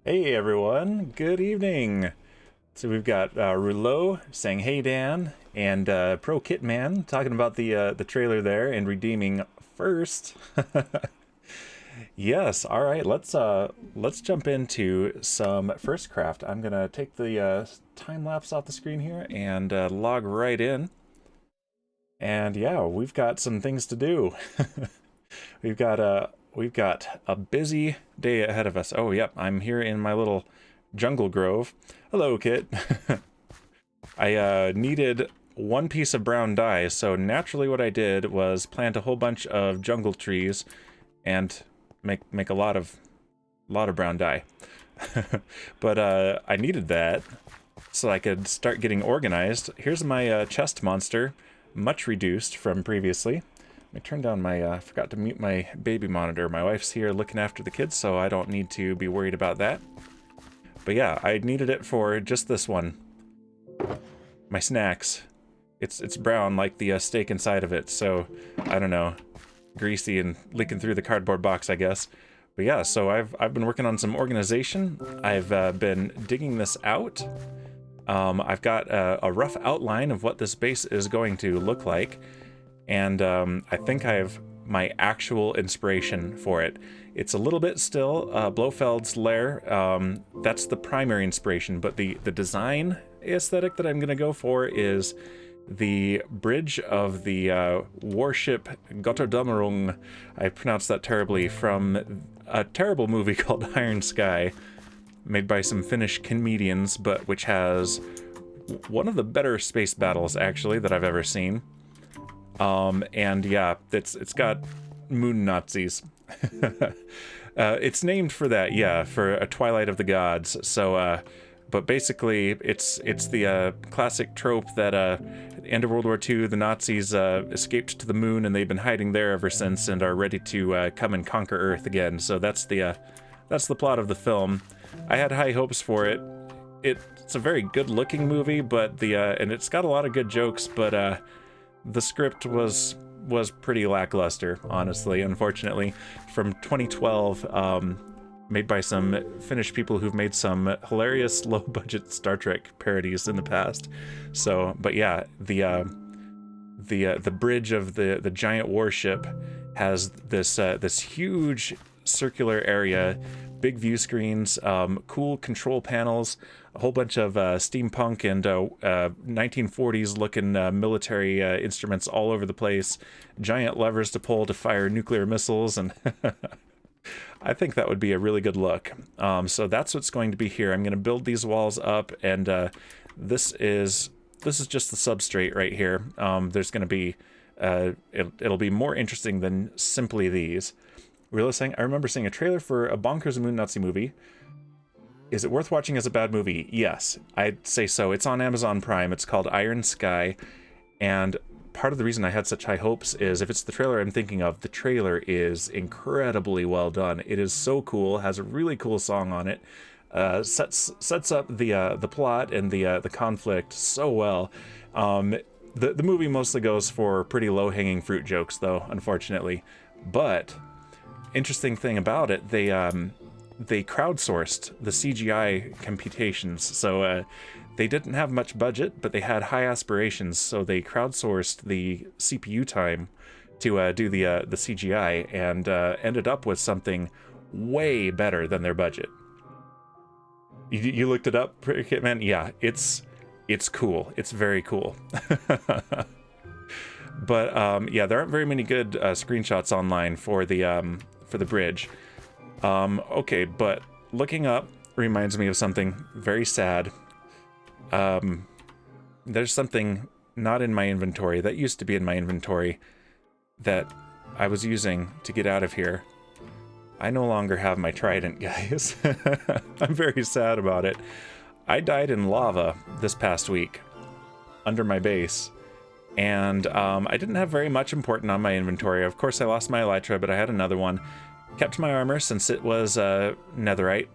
Hey everyone, good evening. So we've got Rouleau saying "Hey Dan" and Pro Kitman talking about the trailer there and redeeming first. Yes, all right. Let's jump into some FirstCraft. I'm gonna take the time lapse off the screen here and log right in. And yeah, we've got some things to do. We've got a busy day ahead of us. Oh, yep, I'm here in my little jungle grove. Hello, Kit. I needed one piece of brown dye, so naturally what I did was plant a whole bunch of jungle trees and make a lot of brown dye. But I needed that so I could start getting organized. Here's my chest monster, much reduced from previously. I turned down my, I forgot to mute my baby monitor. My wife's here looking after the kids, so I don't need to be worried about that. But yeah, I needed it for just this one. My snacks. It's brown like the steak inside of it, so I don't know, greasy and leaking through the cardboard box, I guess. But yeah, so I've been working on some organization. I've been digging this out. I've got a rough outline of what this base is going to look like. And I think I have my actual inspiration for it. It's a little bit still Blofeld's lair. That's the primary inspiration, but the design aesthetic that I'm going to go for is the bridge of the warship Gotterdammerung. I pronounced that terribly, from a terrible movie called Iron Sky, made by some Finnish comedians, but which has one of the better space battles, actually, that I've ever seen. And yeah, it's got moon Nazis. It's named for that, yeah, for a Twilight of the Gods. So, but basically, it's the classic trope that at the end of World War II, the Nazis escaped to the moon, and they've been hiding there ever since, and are ready to come and conquer Earth again. So that's the plot of the film. I had high hopes for it. It's a very good-looking movie, but and it's got a lot of good jokes, but the script was pretty lackluster, honestly, unfortunately, from 2012, made by some Finnish people who've made some hilarious low-budget Star Trek parodies in the past. So, but yeah, the bridge of the giant warship has this huge circular area, big view screens, cool control panels, a whole bunch of steampunk and 1940s looking military instruments all over the place, giant levers to pull to fire nuclear missiles, and I think that would be a really good look. So that's what's going to be here. I'm going to build these walls up, and this is just the substrate right here. There's going to be it'll be more interesting than simply these. I remember seeing a trailer for a bonkers moon Nazi movie. Is it worth watching as a bad movie? Yes, I'd say so. It's on Amazon Prime. It's called Iron Sky, and part of the reason I had such high hopes is, if it's the trailer I'm thinking of, the trailer is incredibly well done. It is so cool, has a really cool song on it, sets up the plot and the conflict so well. The movie mostly goes for pretty low-hanging fruit jokes, though, unfortunately. But interesting thing about it, they crowdsourced the CGI computations, so they didn't have much budget, but they had high aspirations, so they crowdsourced the CPU time to do the CGI, and ended up with something way better than their budget. You looked it up, Kitman? Yeah, it's cool. It's very cool. But yeah, there aren't very many good screenshots online for the bridge. Okay, but looking up reminds me of something very sad. There's something not in my inventory that used to be in my inventory that I was using to get out of here. I no longer have my trident, guys. I'm very sad about it. I died in lava this past week under my base, and I didn't have very much important on my inventory. Of course, I lost my elytra, but I had another one. Kept my armor since it was netherite.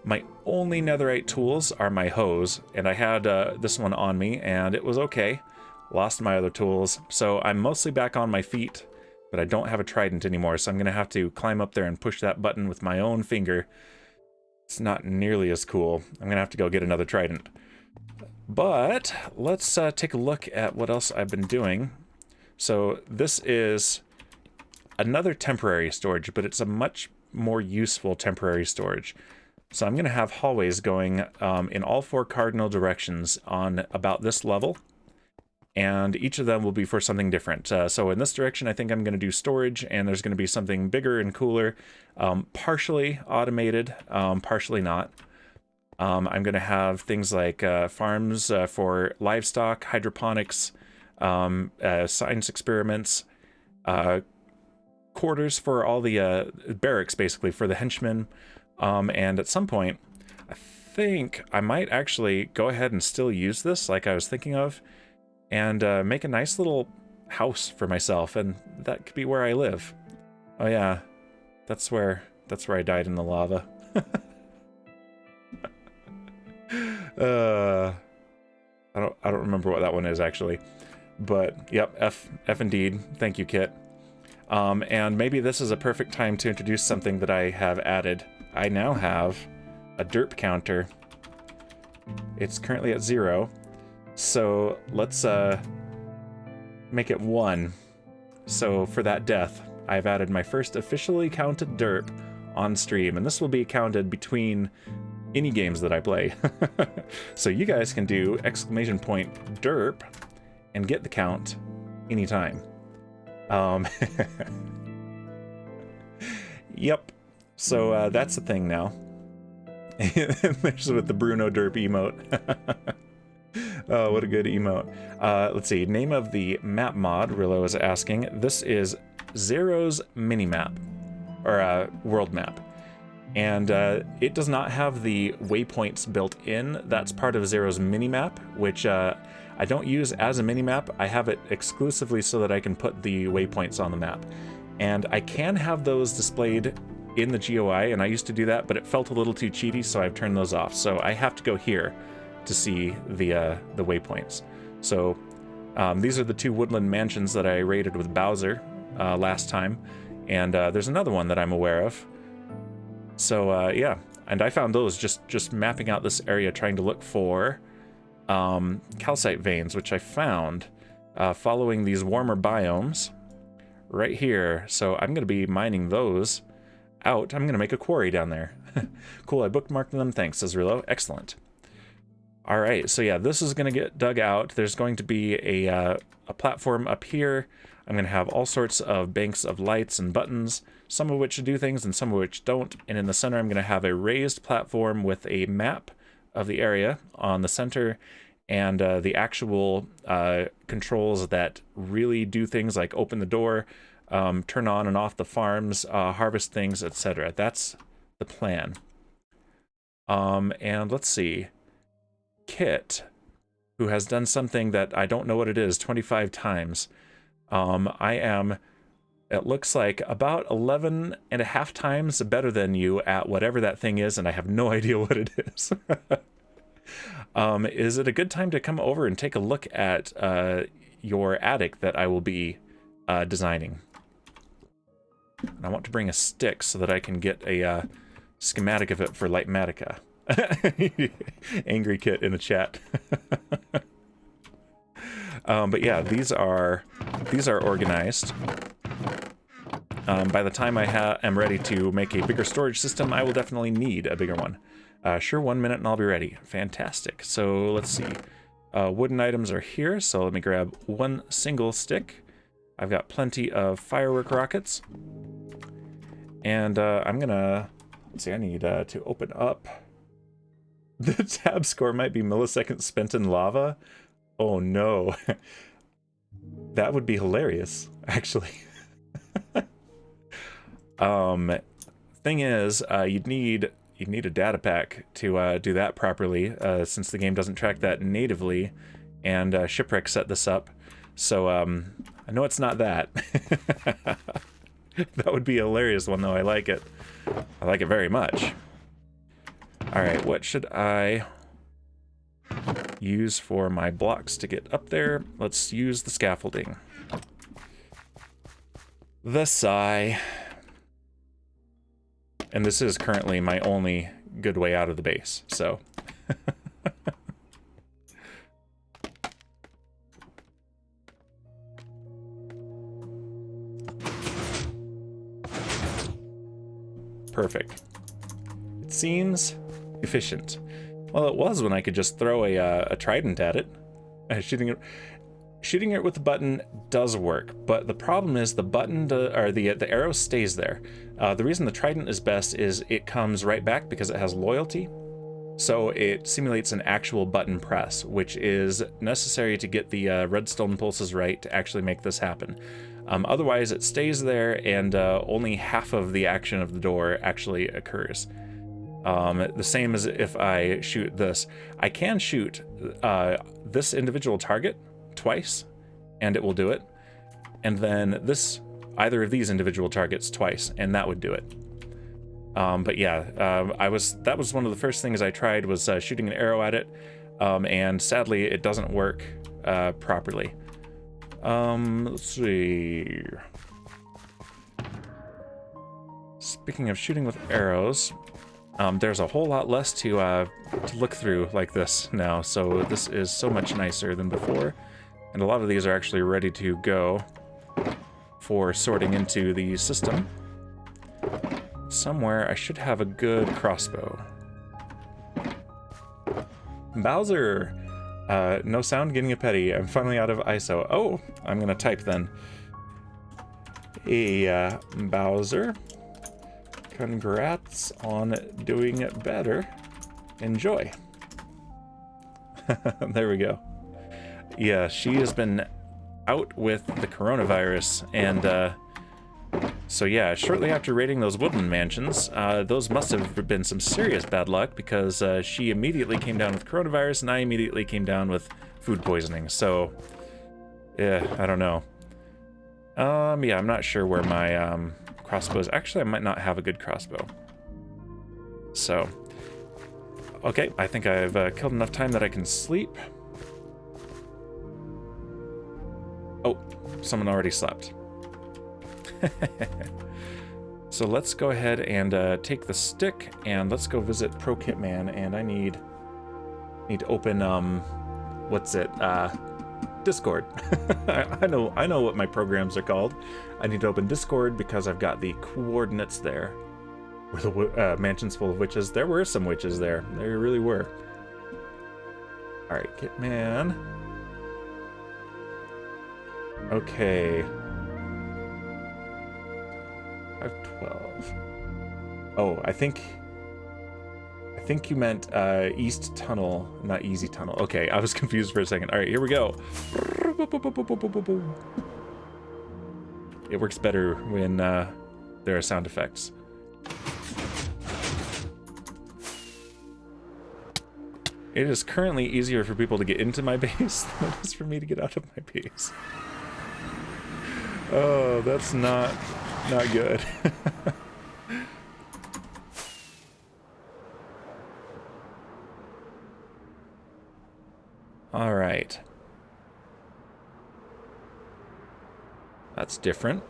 My only netherite tools are my hose, and I had this one on me, and it was okay. Lost my other tools, so I'm mostly back on my feet, but I don't have a trident anymore, so I'm going to have to climb up there and push that button with my own finger. It's not nearly as cool. I'm gonna have to go get another trident. But let's take a look at what else I've been doing. So this is another temporary storage, but it's a much more useful temporary storage. So I'm going to have hallways going in all 4 cardinal directions on about this level, and each of them will be for something different. So in this direction, I think I'm going to do storage, and there's going to be something bigger and cooler, partially automated, partially not. I'm going to have things like farms for livestock, hydroponics, science experiments, quarters for all the barracks, basically, for the henchmen. And at some point, I think I might actually go ahead and still use this like I was thinking of, and make a nice little house for myself, and that could be where I live. Oh yeah, that's where I died in the lava. I don't remember what that one is actually, but yep, F indeed. Thank you, Kit. And maybe this is a perfect time to introduce something that I have added. I now have a derp counter. It's currently at 0, so let's make it 1. So for that death, I've added my first officially counted derp on stream, and this will be counted between any games that I play. So you guys can do !derp and get the count anytime. Yep. So that's the thing now. There's with the Bruno Derp emote. Oh, what a good emote. Let's see. Name of the map mod, Rillo is asking. This is Zero's minimap, or world map. And it does not have the waypoints built in. That's part of Zero's minimap, which I don't use as a minimap. I have it exclusively so that I can put the waypoints on the map. And I can have those displayed in the GUI, and I used to do that, but it felt a little too cheaty, so I've turned those off. So I have to go here to see the waypoints. So these are the 2 Woodland Mansions that I raided with Bowser last time, and there's another one that I'm aware of. So yeah, and I found those just mapping out this area, trying to look for calcite veins, which I found following these warmer biomes right here. So I'm going to be mining those out. I'm going to make a quarry down there. Cool, I bookmarked them. Thanks, says Rillo. Excellent. All right, so yeah, this is going to get dug out. There's going to be a platform up here. I'm going to have all sorts of banks of lights and buttons, some of which do things and some of which don't. And in the center, I'm going to have a raised platform with a map of the area on the center, and the actual controls that really do things like open the door, turn on and off the farms, harvest things, etc. That's the plan. And let's see. Kit, who has done something that I don't know what it is 25 times. I am, it looks like, about 11.5 times better than you at whatever that thing is, and I have no idea what it is. Is it a good time to come over and take a look at your attic that I will be designing? And I want to bring a stick so that I can get a schematic of it for Lightmatica. Angry Kit in the chat. But yeah, these are organized. By the time I am ready to make a bigger storage system, I will definitely need a bigger one. Sure, 1 minute and I'll be ready. Fantastic. So let's see. Wooden items are here, so let me grab 1 single stick. I've got plenty of firework rockets. And I'm gonna, let's see, I need to open up. The tab score might be milliseconds spent in lava. Oh no. That would be hilarious, actually. Thing is, you'd need a data pack to do that properly, since the game doesn't track that natively, and Shipwreck set this up. So I know it's not that. That would be a hilarious one, though. I like it. I like it very much. All right, what should I use for my blocks to get up there? Let's use the scaffolding. The sigh. And this is currently my only good way out of the base, so. Perfect. It seems efficient. Well, it was when I could just throw a trident at it. Shooting it with the button does work, but the problem is the button, or the arrow stays there. The reason the trident is best is it comes right back because it has loyalty. So it simulates an actual button press, which is necessary to get the redstone pulses right to actually make this happen. Otherwise, it stays there, and only half of the action of the door actually occurs. The same as if I shoot this. I can shoot this individual target twice, and it will do it. And then either of these individual targets twice, and that would do it. But yeah, that was one of the first things I tried, was shooting an arrow at it, and sadly it doesn't work properly. Let's see. Speaking of shooting with arrows, there's a whole lot less to look through like this now, so this is so much nicer than before. And a lot of these are actually ready to go for sorting into the system. Somewhere I should have a good crossbow. Bowser! No sound, getting a petty. I'm finally out of ISO. Oh, I'm gonna type then. Hey, Bowser. Congrats on doing better. Enjoy. There we go. Yeah, she has been out with the coronavirus, and so yeah, shortly after raiding those Woodland Mansions, those must have been some serious bad luck, because she immediately came down with coronavirus, and I immediately came down with food poisoning, so yeah, I don't know. Yeah, I'm not sure where my crossbow is. Actually, I might not have a good crossbow. So, okay, I think I've killed enough time that I can sleep. Oh, someone already slept. So let's go ahead and take the stick, and let's go visit Pro Kitman, and I need to open what's it, Discord. I know what my programs are called. I need to open Discord because I've got the coordinates there. Where the mansion's full of witches. There were some witches there. There really were. All right, Kitman. Okay. 512. Oh, I think you meant East Tunnel, not Easy Tunnel. Okay, I was confused for a second. All right, here we go. It works better when there are sound effects. It is currently easier for people to get into my base than it is for me to get out of my base. Oh, that's not good. All right. That's different.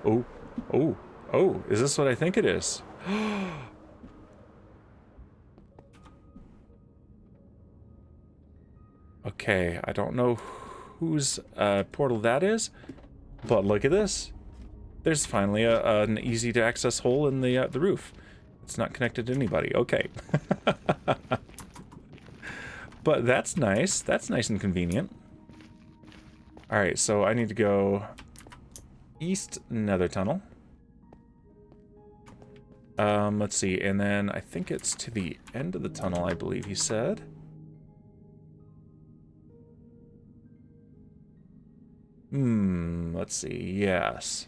Oh, is this what I think it is? Okay, I don't know whose portal that is, but look at this. There's finally an easy to access hole in the roof. It's not connected to anybody. Okay. But that's nice. That's nice and convenient. All right, so I need to go east nether tunnel. Let's see, and then I think it's to the end of the tunnel, I believe he said. Let's see, yes.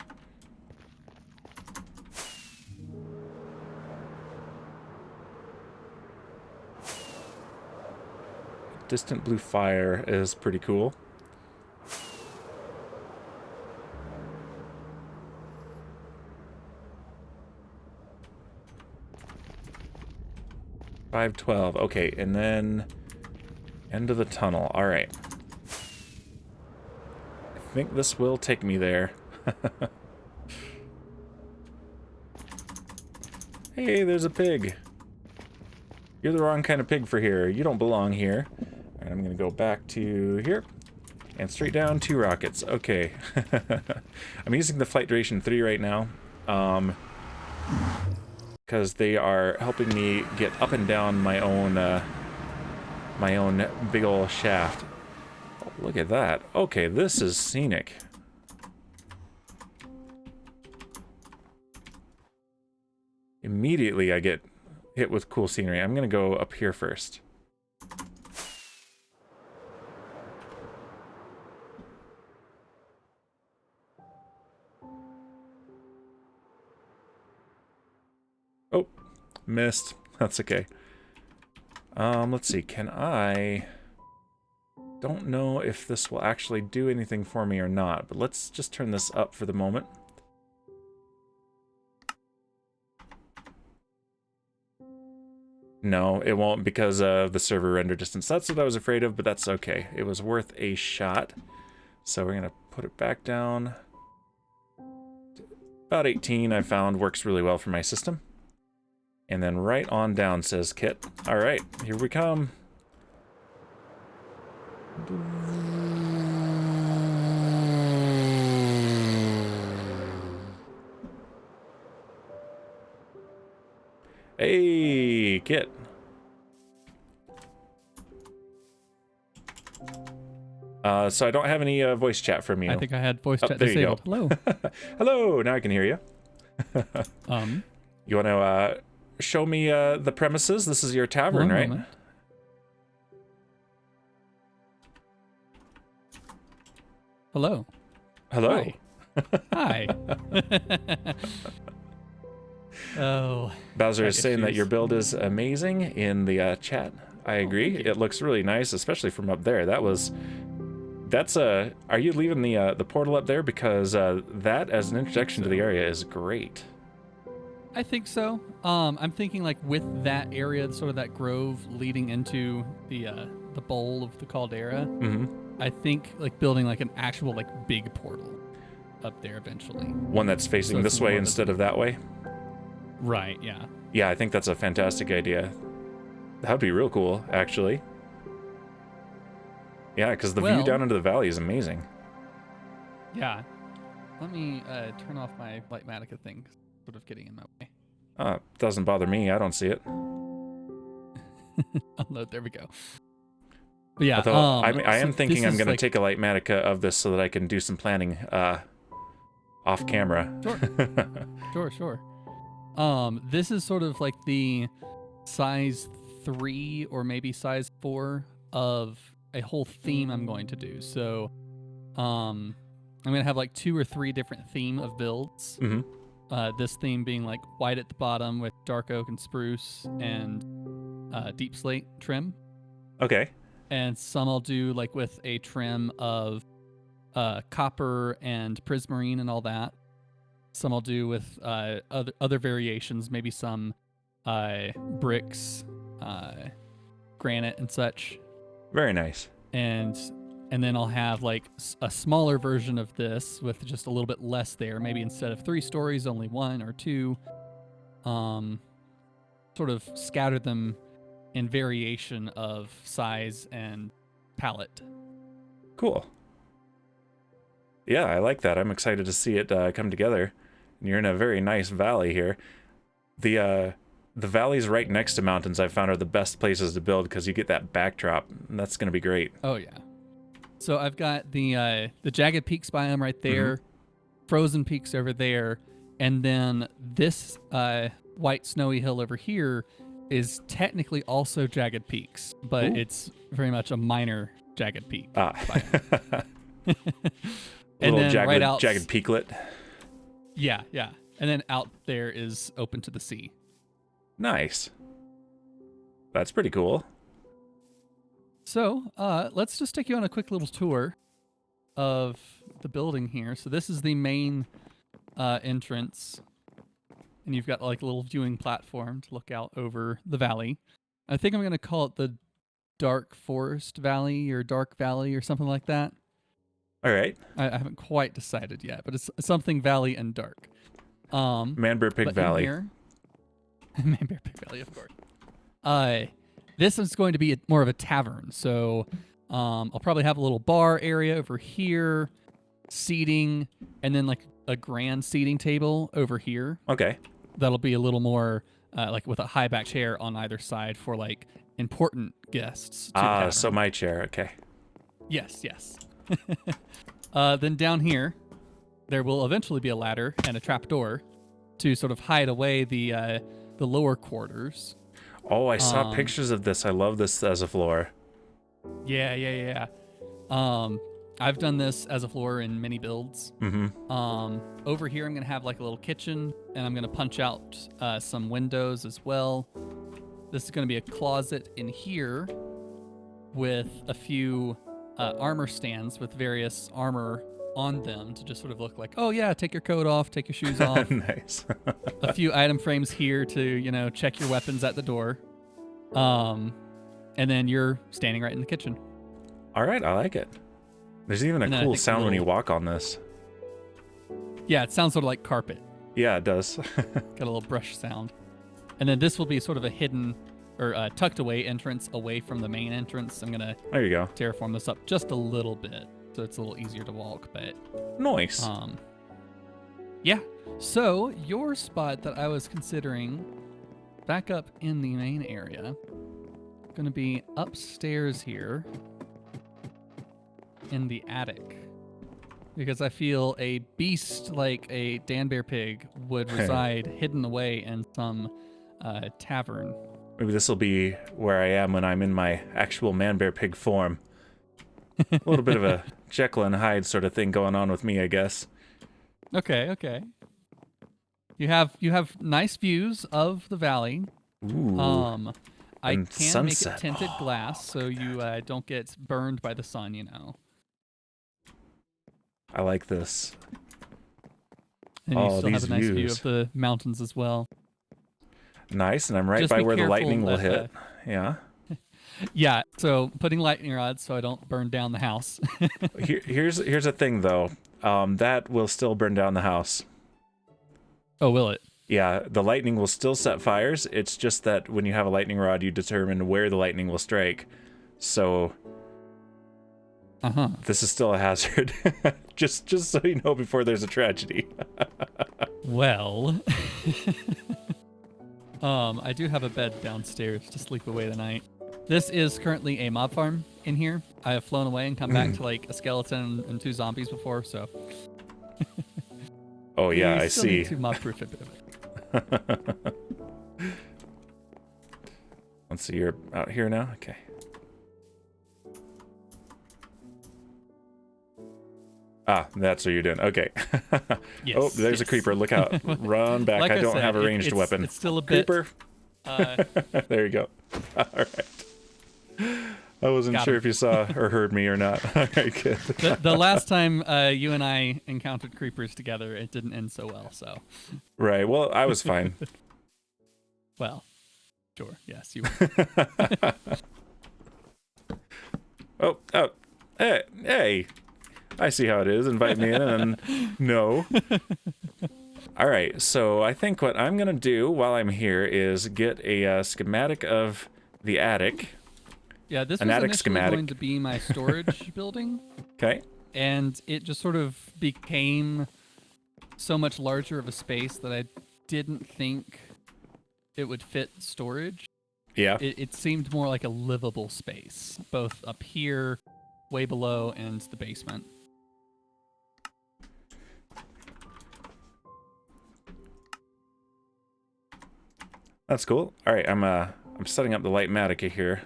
Distant blue fire is pretty cool. $512. Okay, and then end of the tunnel. All right. I think this will take me there. Hey, there's a pig. You're the wrong kind of pig for here. You don't belong here. All right, I'm gonna go back to here. And straight down 2 rockets. Okay. I'm using the flight duration 3 right now. Because they are helping me get up and down my own big ol' shaft. Oh, look at that. Okay, this is scenic. Immediately I get hit with cool scenery. I'm gonna go up here first. Oh, missed. That's okay. Let's see. Can I... Don't know if this will actually do anything for me or not, but let's just turn this up for the moment. No, it won't because of the server render distance. That's what I was afraid of, but that's okay. It was worth a shot. So we're going to put it back down. About 18 I found works really well for my system. And then right on down, says Kit. All right, here we come. Hey, Kit. So I don't have any voice chat from you. I think I had voice chat there disabled. You go. Hello. Hello, now I can hear you. You want to show me the premises? This is your tavern, right? Moment. Hello. Hello. Hi. Oh. Bowser is saying that your build is amazing in the chat. I agree. It looks really nice, especially from up there. That's a... Are you leaving the portal up there? Because that, as an introduction to the area, is great. I think so. I'm thinking like with that area, sort of that grove leading into the bowl of the caldera. Mm-hmm. I think like building like an actual like big portal up there eventually. One that's facing this way instead of that way? Right, yeah. Yeah, I think that's a fantastic idea. That would be real cool, actually. Yeah, because the view down into the valley is amazing. Yeah. Let me turn off my Lightmatica thing, sort of getting in my way. Doesn't bother me. I don't see it. Unload. There we go. But yeah, although I am so thinking I'm going to take a Lightmatica of this so that I can do some planning off camera. Sure. This is sort of like the size 3 or maybe size 4 of a whole theme I'm going to do. So I'm going to have like 2 or 3 different theme of builds. Mm-hmm. This theme being like white at the bottom with dark oak and spruce and deep slate trim. Okay. And some I'll do like with a trim of copper and prismarine and all that. Some I'll do with other variations, maybe some bricks, granite and such. Very nice. And then I'll have like a smaller version of this with just a little bit less there. Maybe instead of 3 stories, only 1 or 2. Sort of scatter them in variation of size and palette. Cool. Yeah, I like that. I'm excited to see it come together. And you're in a very nice valley here. The valleys right next to mountains I've found are the best places to build because you get that backdrop. And that's going to be great. Oh, yeah. So I've got the jagged peaks biome right there, frozen peaks over there, and then this white snowy hill over here is technically also jagged peaks, but it's very much a minor jagged peak. And little then jagged peaklet. Yeah. And then out there is open to the sea. Nice. That's pretty cool. So let's just take you on a quick little tour of the building here. So this is the main entrance. And you've got like a little viewing platform to look out over the valley. I think I'm going to call it the Dark Forest Valley or Dark Valley or something like that. All right. I haven't quite decided yet, but it's something valley and dark. Man Bear Pig Valley. Man Bear Pig Valley, of course. This is going to be more of a tavern. So I'll probably have a little bar area over here, seating, and then like a grand seating table over here. Okay. That'll be a little more like with a high back chair on either side for like important guests. To the tavern. So my chair. Okay. Yes, yes. Then down here, there will eventually be a ladder and a trapdoor to sort of hide away the lower quarters. Oh, I saw pictures of this. I love this as a floor. Yeah. I've done this as a floor in many builds. Mm-hmm. Over here, I'm going to have like a little kitchen, and I'm going to punch out some windows as well. This is going to be a closet in here with a few armor stands with various armor on them to just sort of look like, oh yeah, take your coat off, take your shoes off. Nice. A few item frames here to, check your weapons at the door. And then you're standing right in the kitchen. All right, I like it. There's even a cool sound when you walk on this. Yeah, it sounds sort of like carpet. Yeah, it does. Got a little brush sound. And then this will be sort of a hidden or tucked away entrance away from the main entrance. I'm going to There you go. terraform this up just a little bit so it's a little easier to walk. But Nice. yeah. So your spot that I was considering back up in the main area, going to be upstairs here in the attic. Because I feel a beast like a Danbear pig would reside hidden away in some tavern. Maybe this will be where I am when I'm in my actual man-bear pig form. A little bit of a Jekyll and Hyde sort of thing going on with me, I guess. Okay. You have nice views of the valley. Ooh. I And can sunset. make it tinted glass so you don't get burned by the sun, I like this. And you still these have a nice view views. of the mountains as well. Nice, and I'm right Just by be where the careful lightning will that, hit. Yeah. Yeah, so putting lightning rods so I don't burn down the house. Here's a thing though. That will still burn down the house. Oh, will it? Yeah, the lightning will still set fires. It's just that when you have a lightning rod, you determine where the lightning will strike. So this is still a hazard. just so you know before there's a tragedy. Well, I do have a bed downstairs to sleep away the night. This is currently a mob farm in here. I have flown away and come back to like a skeleton and 2 zombies before, so. Oh yeah, You I still see. need to mob-proof a bit of it. Let's see, you're out here now? Okay. Ah, that's what you're doing. Okay. Yes, Oh, there's a yes. creeper. Look out. Run back. Like I don't said, have a ranged weapon. It's still a bit. Creeper. There you go. All right. I wasn't Got sure him. if you saw or heard me or not. All right, good. The last time you and I encountered creepers together, it didn't end so well. So, Right. Well, I was fine. well, sure, yes, you were. Oh, hey. I see how it is. Invite me in and no. All right. So I think what I'm going to do while I'm here is get a schematic of the attic. Yeah, this An was attic initially schematic. going to be my storage building, Okay. and it just sort of became so much larger of a space that I didn't think it would fit storage. Yeah. It seemed more like a livable space, both up here, way below, and the basement. That's cool. All right. I'm setting up the Lightmatica here.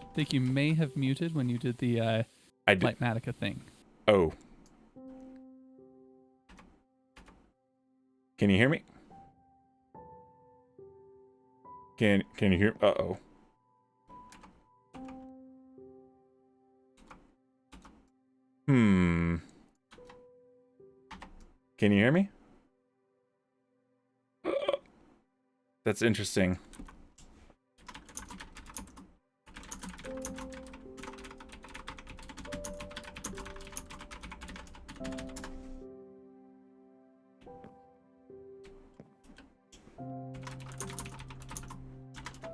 I think you may have muted when you did the I did. Lightmatica thing. Oh. Can you hear me? Can you hear? Uh-oh. Can you hear me? That's interesting.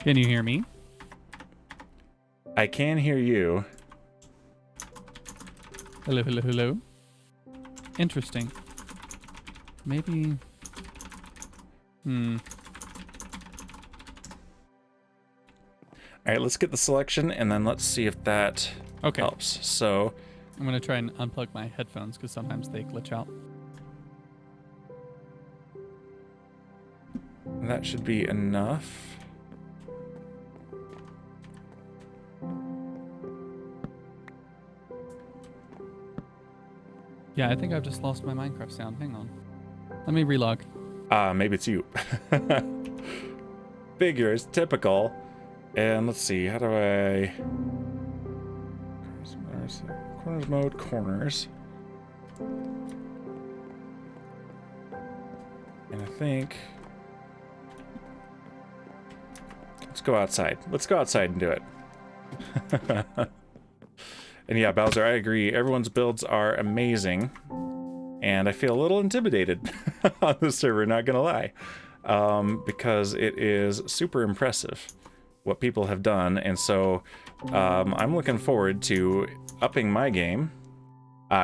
Can you hear me? I can hear you. Hello, hello, hello. Interesting. Maybe... All right, let's get the selection, and then let's see if that Okay. helps. So, I'm going to try and unplug my headphones because sometimes they glitch out. that should be enough. Yeah, I think I've just lost my Minecraft sound. Hang on. Let me relog. Maybe it's you. Figures, typical. And let's see, how do I... Corners mode, corners. And I think... Let's go outside. Let's go outside and do it. And yeah, Bowser, I agree. Everyone's builds are amazing. And I feel a little intimidated on the server, not gonna lie. Because it is super impressive what people have done, and so I'm looking forward to upping my game.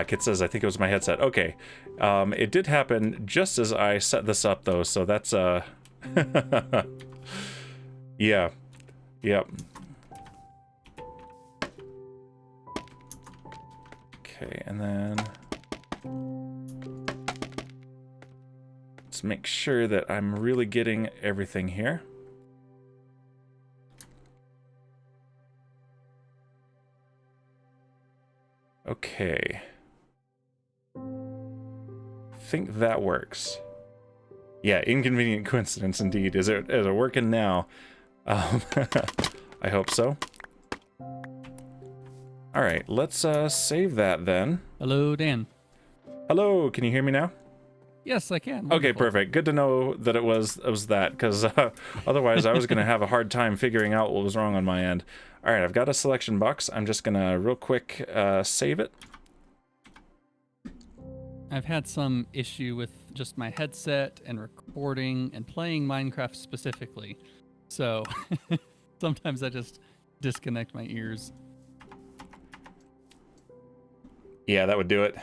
Kit says, I think it was my headset. Okay. It did happen just as I set this up, though, so that's... yeah. Yep. Okay, and then... Let's make sure that I'm really getting everything here. Okay. Think that works. Yeah, inconvenient coincidence indeed. Is it working now? I hope so. All right, let's save that then. Hello, Dan. Hello, can you hear me now? Yes, I can. Okay, Wonderful. perfect. Good to know that it was that, because otherwise I was going to have a hard time figuring out what was wrong on my end. All right, I've got a selection box. I'm just going to real quick save it. I've had some issue with just my headset and recording and playing Minecraft specifically. So sometimes I just disconnect my ears. Yeah, that would do it.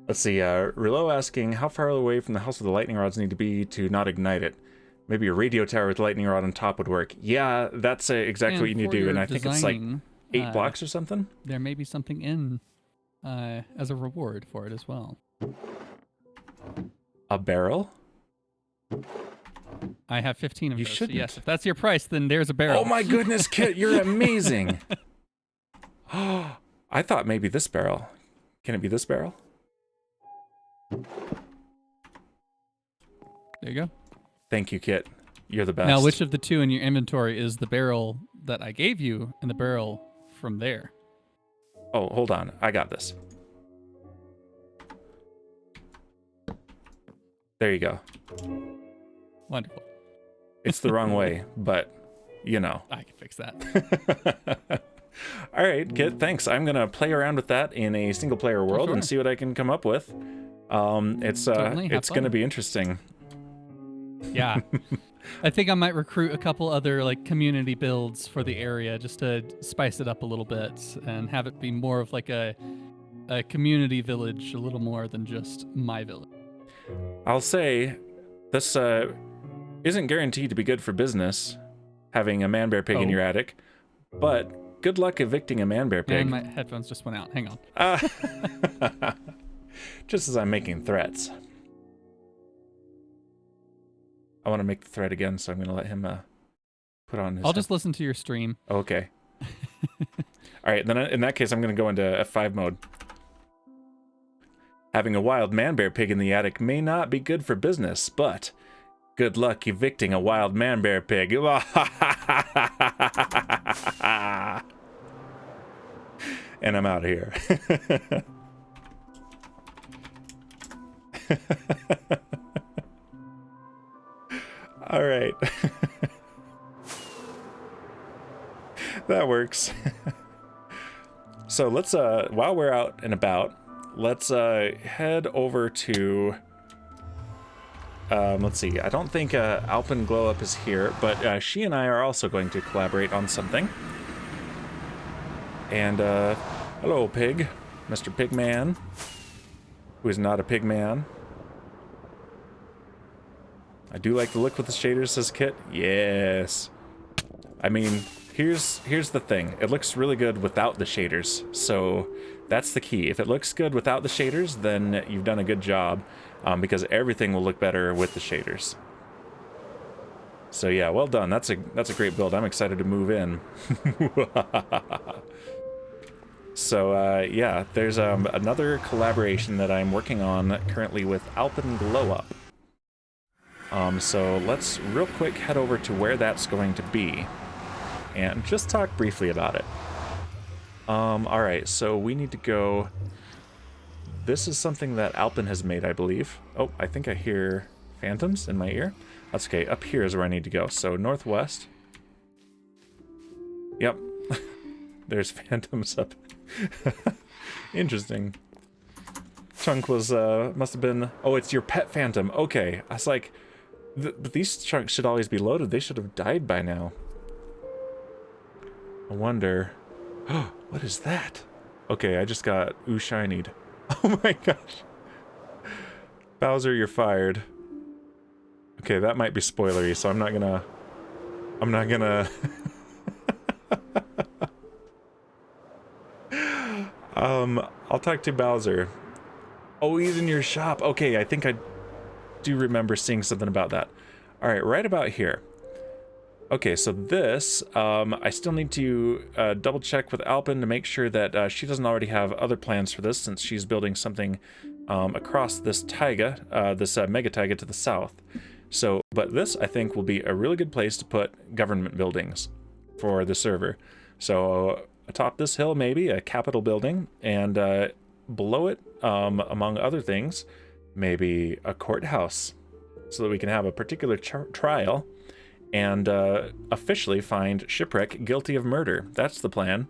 Let's see, Rillo asking, how far away from the house would the lightning rods need to be to not ignite it? Maybe a radio tower with lightning rod on top would work. Yeah, that's exactly what you need to do, and I think it's like 8 blocks or something? There may be something in as a reward for it as well. A barrel? I have 15 of You those. shouldn't. So yes, if that's your price, then there's a barrel. Oh my goodness, Kit, you're amazing! Oh, I thought maybe this barrel. Can it be this barrel? There you go. Thank you, Kit. You're the best. Now, which of the two in your inventory is the barrel that I gave you and the barrel from there? Oh, hold on. I got this. There you go. Wonderful. It's the wrong way, but, you know. I can fix that. All right, Kit, thanks. I'm going to play around with that in a single-player world and see what I can come up with. It's going to be interesting. Yeah. I think I might recruit a couple other like community builds for the area just to spice it up a little bit and have it be more of like a community village, a little more than just my village. I'll say this isn't guaranteed to be good for business, having a man-bear pig in your attic, but good luck evicting a man-bear pig. And my headphones just went out. Hang on. Just as I'm making threats. I want to make the threat again, so I'm going to let him put on his... I'll just listen to your stream. Okay. All right, then in that case, I'm going to go into F5 mode. Having a wild man-bear pig in the attic may not be good for business, but good luck evicting a wild man-bear pig. And I'm out of here. All right. That works. So let's while we're out and about, let's head over to... let's see, I don't think Alpenglow is here, but she and I are also going to collaborate on something. And, hello, pig. Mr. Pigman, who is not a pigman. I do like the look with the shaders, says Kit. Yes. I mean, here's the thing. It looks really good without the shaders, so that's the key. If it looks good without the shaders, then you've done a good job, because everything will look better with the shaders. So yeah, well done. That's a great build. I'm excited to move in. So yeah, there's another collaboration that I'm working on currently with Alpenglow. So let's real quick head over to where that's going to be and just talk briefly about it. Alright, so we need to go... This is something that Alpen has made, I believe. Oh, I think I hear phantoms in my ear. That's okay, up here is where I need to go. So northwest. Yep. There's phantoms up. Interesting. Chunk was, must have been... Oh, it's your pet phantom. Okay. I was like, but these chunks should always be loaded. They should have died by now. I wonder... Oh, what is that? Okay, I just got shinied. Oh my gosh. Bowser, you're fired. Okay, that might be spoilery, so I'm not gonna... I'll talk to Bowser. Oh, he's in your shop. Okay, I think I do remember seeing something about that. Alright, right about here. Okay, so this, I still need to double check with Alpen to make sure that she doesn't already have other plans for this, since she's building something across this taiga, this mega taiga to the south. So, but this, I think, will be a really good place to put government buildings for the server. So, atop this hill, maybe, a capitol building, and below it, among other things, maybe a courthouse, so that we can have a particular trial and officially find Shipwreck guilty of murder. That's the plan.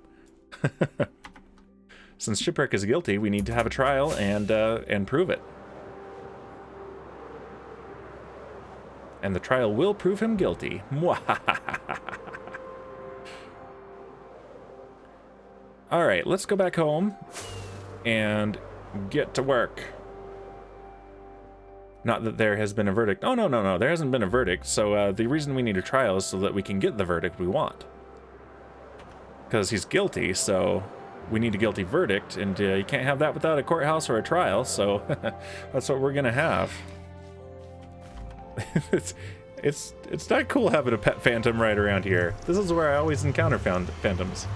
Since Shipwreck is guilty, we need to have a trial and prove it. And the trial will prove him guilty. Alright, let's go back home and get to work. Not that there has been a verdict. Oh, no, there hasn't been a verdict. So the reason we need a trial is so that we can get the verdict we want. Because he's guilty, so we need a guilty verdict, and you can't have that without a courthouse or a trial, so that's what we're gonna have. It's not cool having a pet phantom right around here. This is where I always encounter phantoms.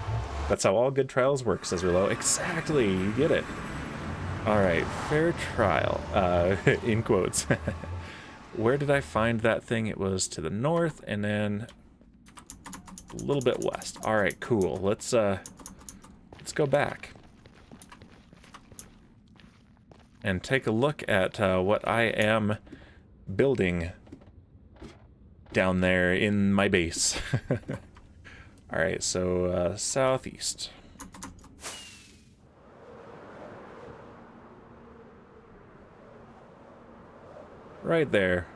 That's how all good trials work, says Rilo. Exactly, you get it. Alright, fair trial, in quotes. Where did I find that thing? It was to the north, and then a little bit west. Alright, cool. Let's go back and take a look at what I am building down there in my base. Alright, so southeast. Right there.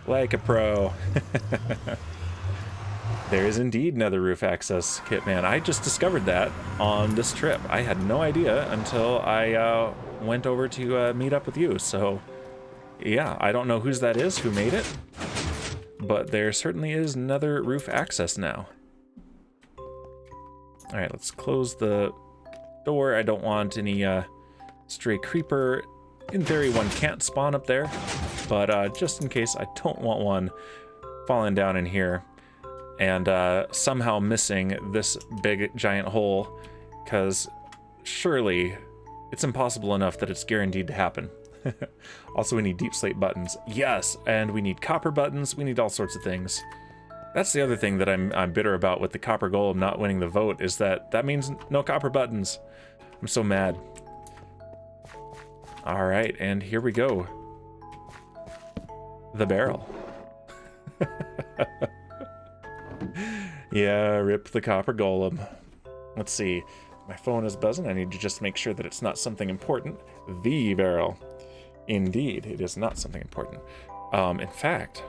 Like a pro. There is indeed nether roof access, Kitman. I just discovered that on this trip. I had no idea until I went over to meet up with you. So, yeah, I don't know whose that is, who made it. But there certainly is nether roof access now. Alright, let's close the door. I don't want any stray creeper. In theory, one can't spawn up there, but just in case, I don't want one falling down in here and somehow missing this big giant hole, because surely it's impossible enough that it's guaranteed to happen. Also, we need deep slate buttons. Yes, and we need copper buttons. We need all sorts of things. That's the other thing that I'm bitter about with the copper golem not winning the vote, is that means no copper buttons. I'm so mad. All right, and here we go. The barrel. Yeah, rip the copper golem. Let's see. My phone is buzzing. I need to just make sure that it's not something important. The barrel. Indeed, it is not something important. In fact.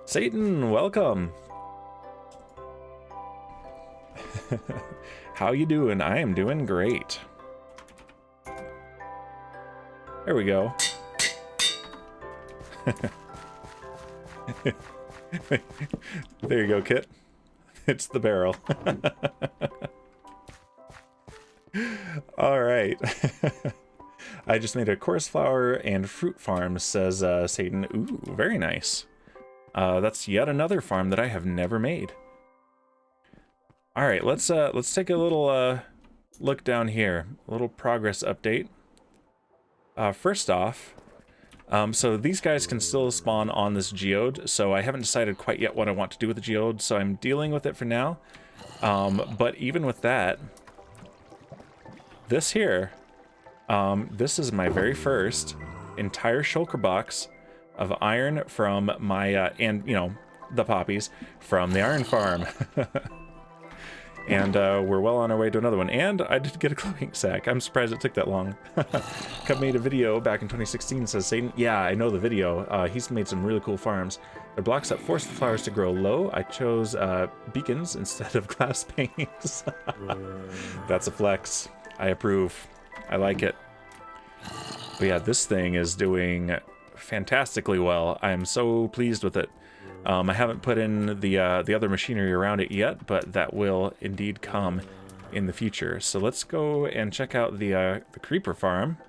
Satan, welcome. How you doing? I am doing great. There we go. There you go, Kit. It's the barrel. All right. I just made a chorus flower and fruit farm, says Satan. Ooh, very nice. That's yet another farm that I have never made. All right, let's take a little look down here. A little progress update. First off, so these guys can still spawn on this geode, so I haven't decided quite yet what I want to do with the geode, so I'm dealing with it for now. But even with that, this here, this is my very first entire shulker box of iron from my, and, you know, the poppies from the iron farm. And we're well on our way to another one. And I did get a cloaking sack. I'm surprised it took that long. Cub made a video back in 2016, says Satan. Yeah, I know the video. He's made some really cool farms. They're blocks that force the flowers to grow low. I chose beacons instead of glass panes. That's a flex. I approve. I like it. But yeah, this thing is doing fantastically well. I am so pleased with it. I haven't put in the other machinery around it yet, but that will indeed come in the future. So let's go and check out the creeper farm.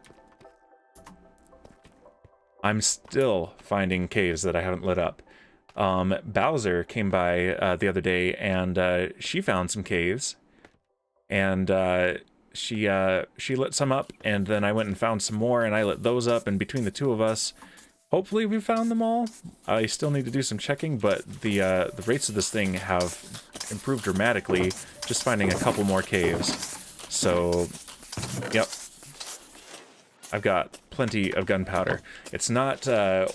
I'm still finding caves that I haven't lit up. Bowser came by the other day, and she found some caves, and she lit some up, and then I went and found some more, and I lit those up, and between the two of us, hopefully we found them all. I still need to do some checking, but the rates of this thing have improved dramatically, just finding a couple more caves. So, yep. I've got plenty of gunpowder. It's not a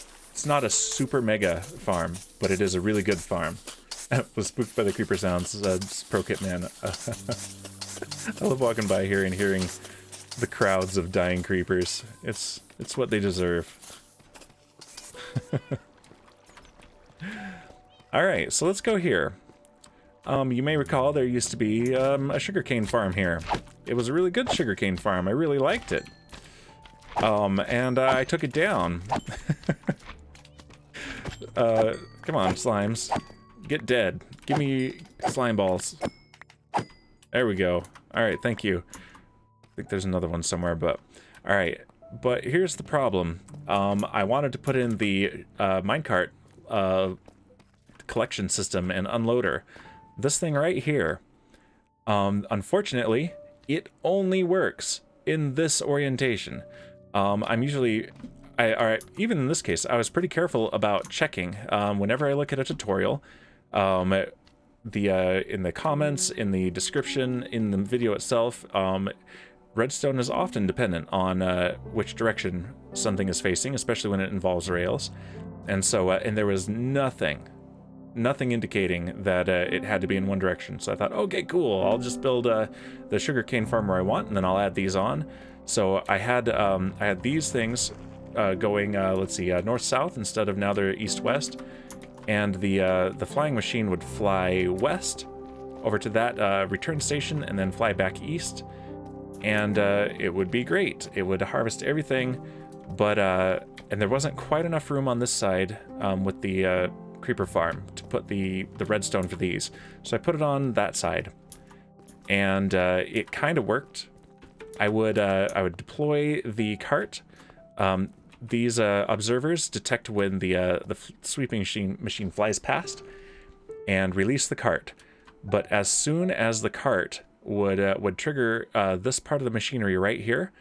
super mega farm, but it is a really good farm. Was spooked by the creeper sounds, Pro Kit Man. I love walking by here and hearing the crowds of dying creepers. It's what they deserve. Alright, so let's go here. You may recall there used to be a sugarcane farm here. It was a really good sugarcane farm. I really liked it. And I took it down. Come on, slimes. Get dead. Give me slime balls. There we go. Alright, thank you. I think there's another one somewhere, but... Alright. But here's the problem. I wanted to put in the minecart collection system and unloader. This thing right here. Unfortunately, it only works in this orientation. I'm usually... even in this case, I was pretty careful about checking. Whenever I look at a tutorial, in the comments, in the description, in the video itself, redstone is often dependent on which direction something is facing, especially when it involves rails. And so, and there was nothing indicating that it had to be in one direction. So I thought, okay, cool, I'll just build the sugarcane farm where I want, and then I'll add these on. So I had these things going, let's see, north-south instead of now they're east-west. And the flying machine would fly west over to that return station and then fly back east. And it would be great. It would harvest everything, but and there wasn't quite enough room on this side with the creeper farm to put the redstone for these. So I put it on that side, and it kind of worked. I would deploy the cart. These observers detect when the sweeping machine flies past, and release the cart. But as soon as the cart would trigger this part of the machinery right here,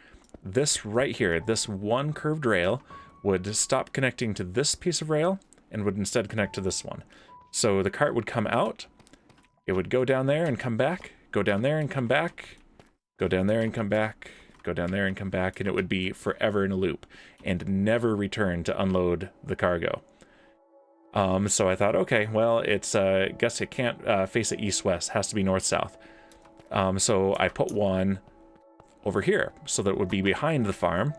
this one curved rail would stop connecting to this piece of rail and would instead connect to this one. So the cart would come out, it would go down there and come back, go down there and come back, go down there and come back, go down there and come back, and it would be forever in a loop and never return to unload the cargo. So I thought, okay, well, it's guess it can't face it east-west, has to be north-south. So I put one over here so that it would be behind the farm,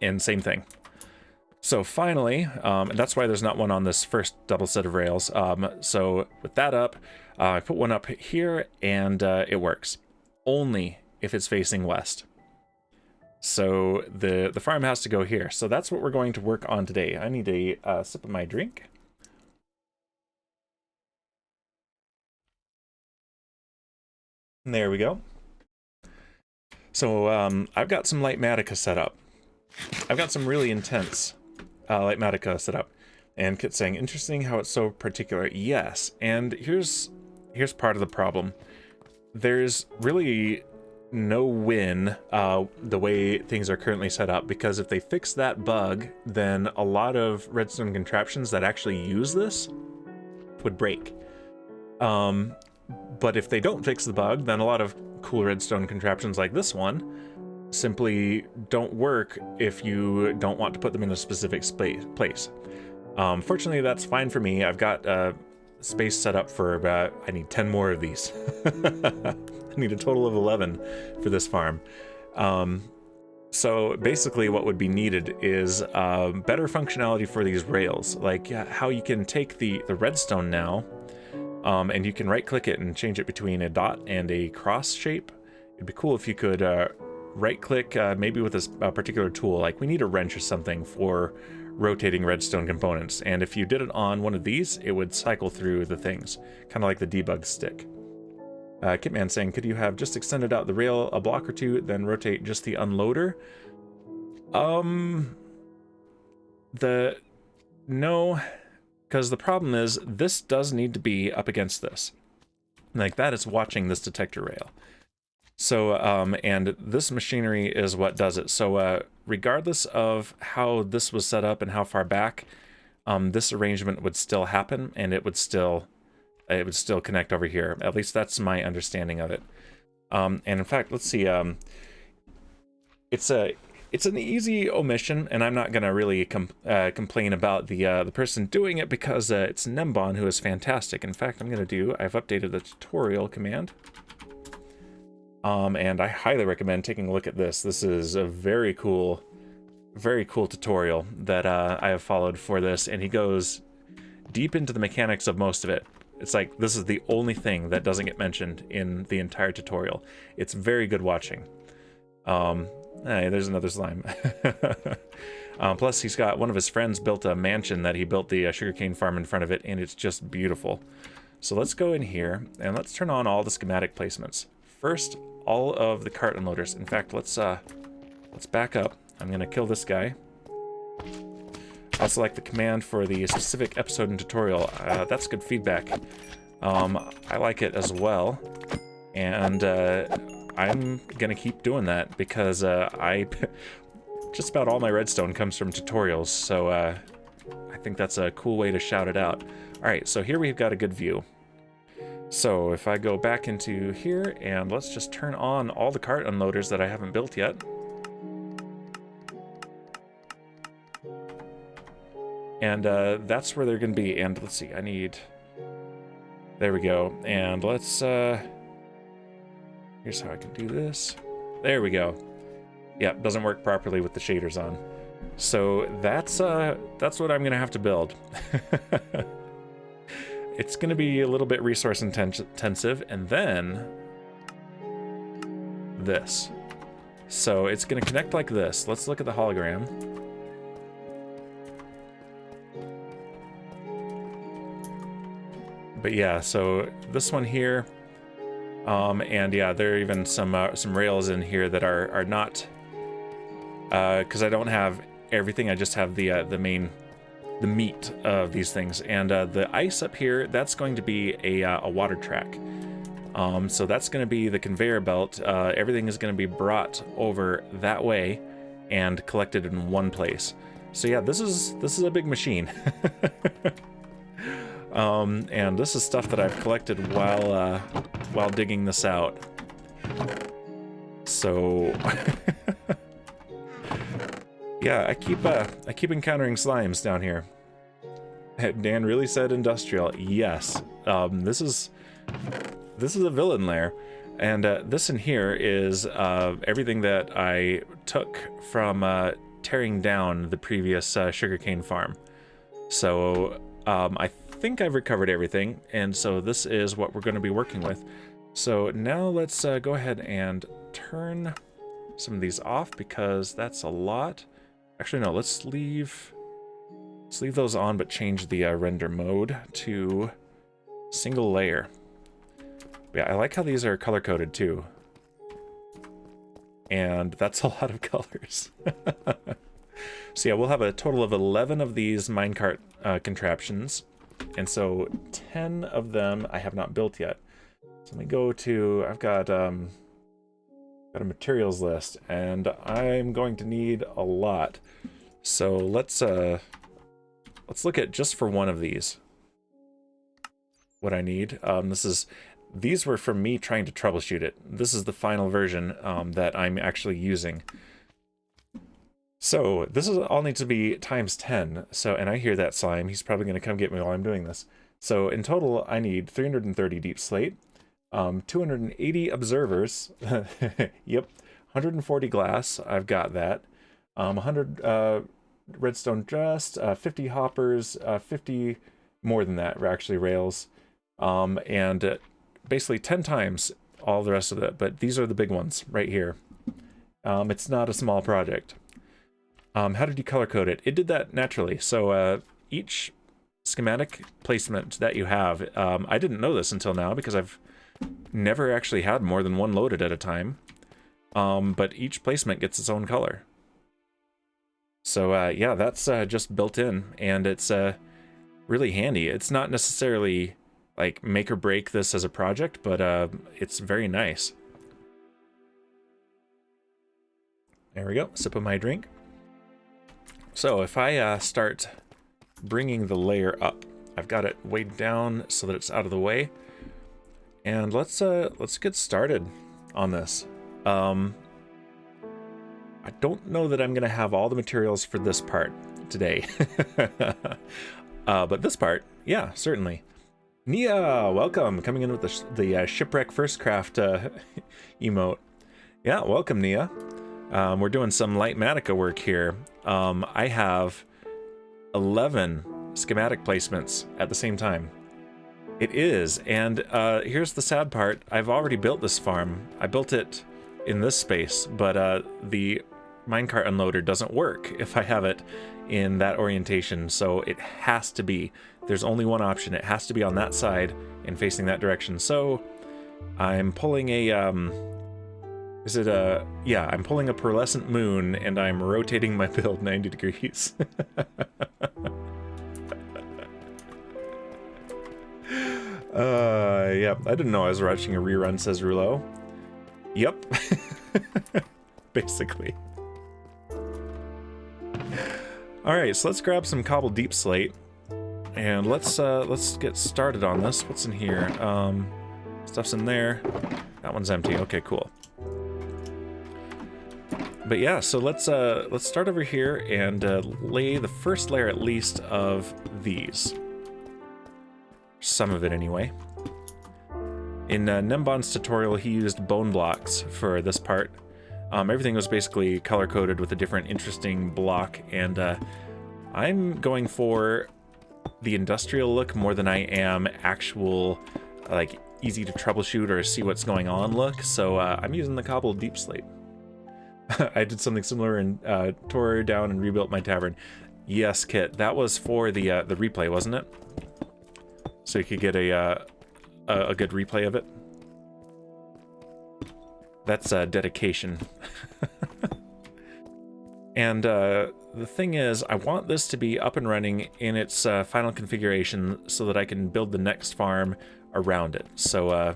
and same thing. So finally, and that's why there's not one on this first double set of rails. So with that up, I put one up here, and it works. Only if it's facing west. So the farm has to go here. So that's what we're going to work on today. I need a sip of my drink. There we go. So I've got some Lightmatica set up. I've got some really intense Lightmatica set up. And Kit's saying, interesting how it's so particular. Yes, and here's part of the problem. There's really no win the way things are currently set up, because if they fix that bug, then a lot of redstone contraptions that actually use this would break. But if they don't fix the bug, then a lot of cool redstone contraptions like this one simply don't work if you don't want to put them in a specific place. Fortunately, that's fine for me. I've got space set up for about, I need 10 more of these. I need a total of 11 for this farm. So basically what would be needed is better functionality for these rails, like how you can take the redstone now, and you can right click it and change it between a dot and a cross shape. It'd be cool if you could right click maybe with a particular tool, like we need a wrench or something for rotating redstone components, and if you did it on one of these, it would cycle through the things, kind of like the debug stick. Kitman saying, could you have just extended out the rail a block or two, then rotate just the unloader? No, because the problem is this does need to be up against this. Like that is watching this detector rail. So, and this machinery is what does it. So, regardless of how this was set up and how far back, this arrangement would still happen, and it would still connect over here. At least that's my understanding of it. And in fact, let's see. It's an easy omission, and I'm not gonna really complain about the person doing it, because it's Nembon, who is fantastic. In fact, I've updated the tutorial command. And I highly recommend taking a look at this. This is a very cool tutorial that I have followed for this, and he goes deep into the mechanics of most of it. It's like this is the only thing that doesn't get mentioned in the entire tutorial. It's very good watching. Hey, there's another slime. Plus, he's got one of his friends built a mansion that he built the sugarcane farm in front of it, and it's just beautiful. So let's go in here and let's turn on all the schematic placements. First, all of the cart unloaders. In fact, let's back up. I'm gonna kill this guy. I'll select the command for the specific episode and tutorial. That's good feedback. I like it as well, and I'm gonna keep doing that because just about all my redstone comes from tutorials. So I think that's a cool way to shout it out. All right, so here we've got a good view. So if I go back into here and let's just turn on all the cart unloaders that I haven't built yet. And that's where they're going to be. And let's see, there we go. And let's, here's how I can do this. There we go. Yeah, doesn't work properly with the shaders on. So that's what I'm going to have to build. It's going to be a little bit resource intensive, and then this. So it's going to connect like this. Let's look at the hologram. But yeah, so this one here, and yeah, there are even some rails in here that are not, because I don't have everything. I just have the meat of these things, and the ice up here, that's going to be a water track. So that's going to be the conveyor belt. Everything is going to be brought over that way and collected in one place. So yeah, this is a big machine. And this is stuff that I've collected while digging this out. So yeah, I keep encountering slimes down here. Dan really said industrial. Yes. This is a villain lair. And this in here is everything that I took from tearing down the previous sugarcane farm. So I think I've recovered everything, and so this is what we're going to be working with. So now let's go ahead and turn some of these off because that's a lot. Actually, no, let's leave those on, but change the render mode to single layer. Yeah, I like how these are color-coded too. And that's a lot of colors. So yeah, we'll have a total of 11 of these minecart contraptions. And so 10 of them I have not built yet. So let me go to, I've got a materials list, and I'm going to need a lot. So let's look at just for one of these what I need. These were from me trying to troubleshoot it. This is the final version that I'm actually using. So this is all needs to be times 10. So, and I hear that slime. He's probably going to come get me while I'm doing this. So in total, I need 330 deep slate, 280 observers. Yep, 140 glass. I've got that. 100 redstone dust, 50 hoppers, 50 more than that, actually rails, and basically 10 times all the rest of it. But these are the big ones right here. It's not a small project. How did you color code it? It did that naturally. So each schematic placement that you have, I didn't know this until now because I've never actually had more than one loaded at a time. But each placement gets its own color. So yeah, that's just built in, and it's really handy. It's not necessarily like make or break this as a project, but it's very nice. There we go, sip of my drink. So if I start bringing the layer up, I've got it weighed down so that it's out of the way, and let's get started on this. I don't know that I'm gonna have all the materials for this part today, but this part, yeah, certainly. Nia, welcome, coming in with the shipwreck FirstCraft emote. Yeah, welcome, Nia. We're doing some light Matica work here. I have 11 schematic placements at the same time. It is, and here's the sad part. I've already built this farm. I built it in this space, but the minecart unloader doesn't work if I have it in that orientation, so it has to be. There's only one option. It has to be on that side and facing that direction. So I'm pulling a yeah, I'm pulling a pearlescent moon, and I'm rotating my build 90 degrees. Yeah, I didn't know I was watching a rerun, says Rulo. Yep. Basically. Alright, so let's grab some cobbled deep slate, and let's get started on this. What's in here? Stuff's in there. That one's empty. Okay, cool. But yeah, so let's start over here and lay the first layer at least of these. Some of it anyway. In Nembon's tutorial, he used bone blocks for this part. Everything was basically color-coded with a different interesting block, and I'm going for the industrial look more than I am actual, like, easy to troubleshoot or see what's going on look, so I'm using the cobbled deep slate. I did something similar and tore down and rebuilt my tavern. Yes, Kit, that was for the replay, wasn't it? So you could get a good replay of it. That's dedication. And the thing is, I want this to be up and running in its final configuration so that I can build the next farm around it. So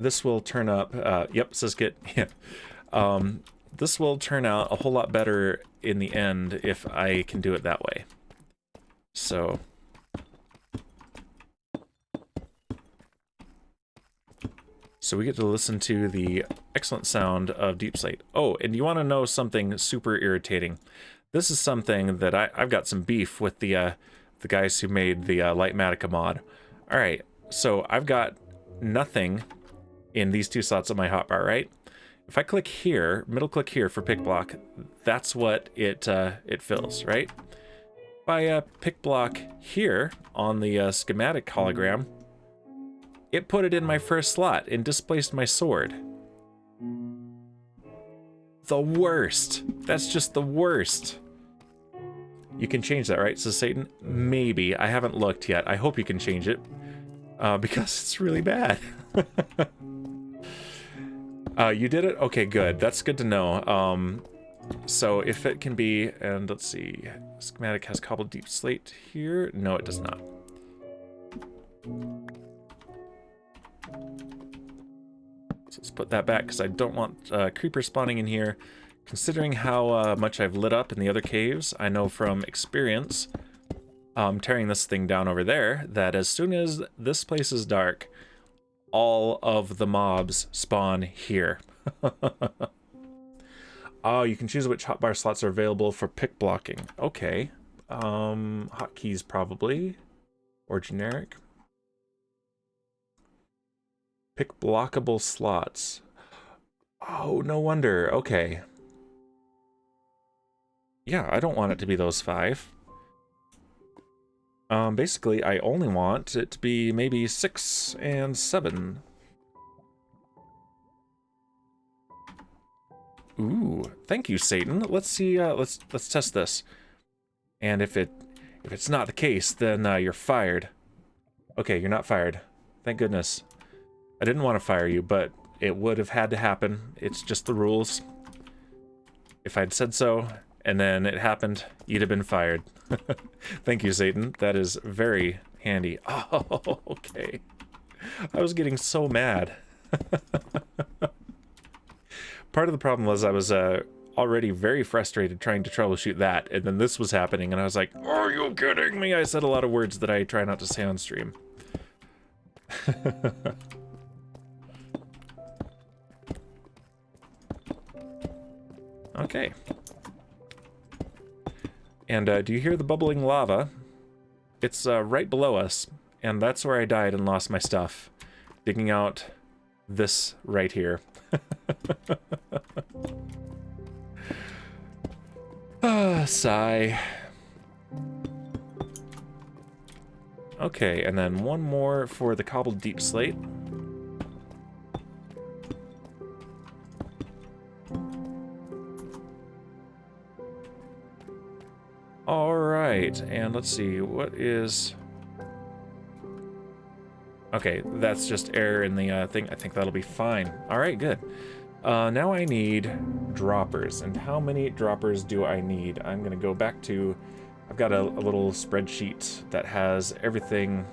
this will turn up, yep, says Kit. Yeah. This will turn out a whole lot better in the end if I can do it that way. So we get to listen to the excellent sound of deep slate. Oh, and you want to know something super irritating? This is something that I've got some beef with the the guys who made the Lightmatica mod. All right, so I've got nothing in these two slots of my hotbar, right? If I click here, middle click here for pick block, that's what it fills, right? If I pick block here on the schematic hologram, it put it in my first slot and displaced my sword. The worst. That's just the worst. You can change that, right? So Satan, maybe. I haven't looked yet. I hope you can change it because it's really bad. You did it? Okay, good. That's good to know. So if it can be, and let's see, schematic has cobbled deep slate here. No, it does not. So let's put that back because I don't want creepers spawning in here. Considering how much I've lit up in the other caves, I know from experience, tearing this thing down over there, that as soon as this place is dark, all of the mobs spawn here. Oh, you can choose which hotbar slots are available for pick blocking. Okay. Hotkeys probably. Or generic. Pick blockable slots. Oh, no wonder. Okay. Yeah, I don't want it to be those 5. Basically, I only want it to be maybe 6 and 7. Ooh, thank you, Satan. Let's see. Let's test this. And if it's not the case, then you're fired. Okay, you're not fired. Thank goodness. I didn't want to fire you, but it would have had to happen. It's just the rules. If I'd said so, and then it happened, you'd have been fired. Thank you, Satan. That is very handy. Oh, okay. I was getting so mad. Part of the problem was I was already very frustrated trying to troubleshoot that, and then this was happening, and I was like, are you kidding me? I said a lot of words that I try not to say on stream. Okay. And do you hear the bubbling lava? It's right below us, and that's where I died and lost my stuff. Digging out this right here. Sigh. Okay, and then one more for the cobbled deep slate. Alright, and let's see, what is... Okay, that's just error in the thing. I think that'll be fine. Alright, good. Now I need droppers, and how many droppers do I need? I'm gonna go back to... I've got a little spreadsheet that has everything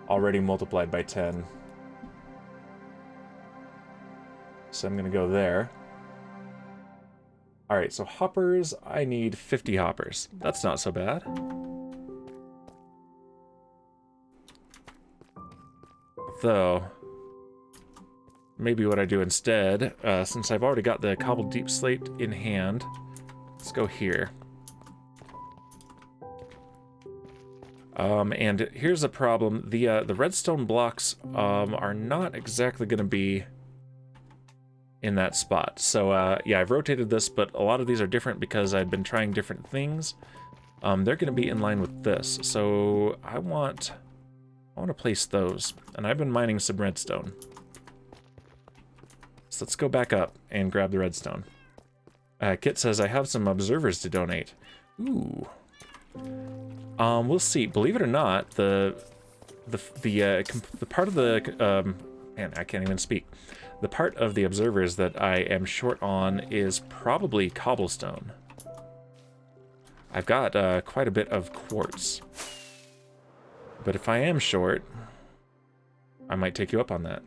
already multiplied by 10. So I'm gonna go there. Alright, so hoppers, I need 50 hoppers. That's not so bad. Though, maybe what I do instead, since I've already got the cobbled deep slate in hand, let's go here. And here's the problem. The redstone blocks are not exactly going to be in that spot. So yeah, I've rotated this, but a lot of these are different because I've been trying different things. They're going to be in line with this. So I want to place those, and I've been mining some redstone. So let's go back up and grab the redstone. Kit says I have some observers to donate. Ooh. We'll see. Believe it or not, the part of the man, I can't even speak. The part of the observers that I am short on is probably cobblestone. I've got quite a bit of quartz. But if I am short, I might take you up on that.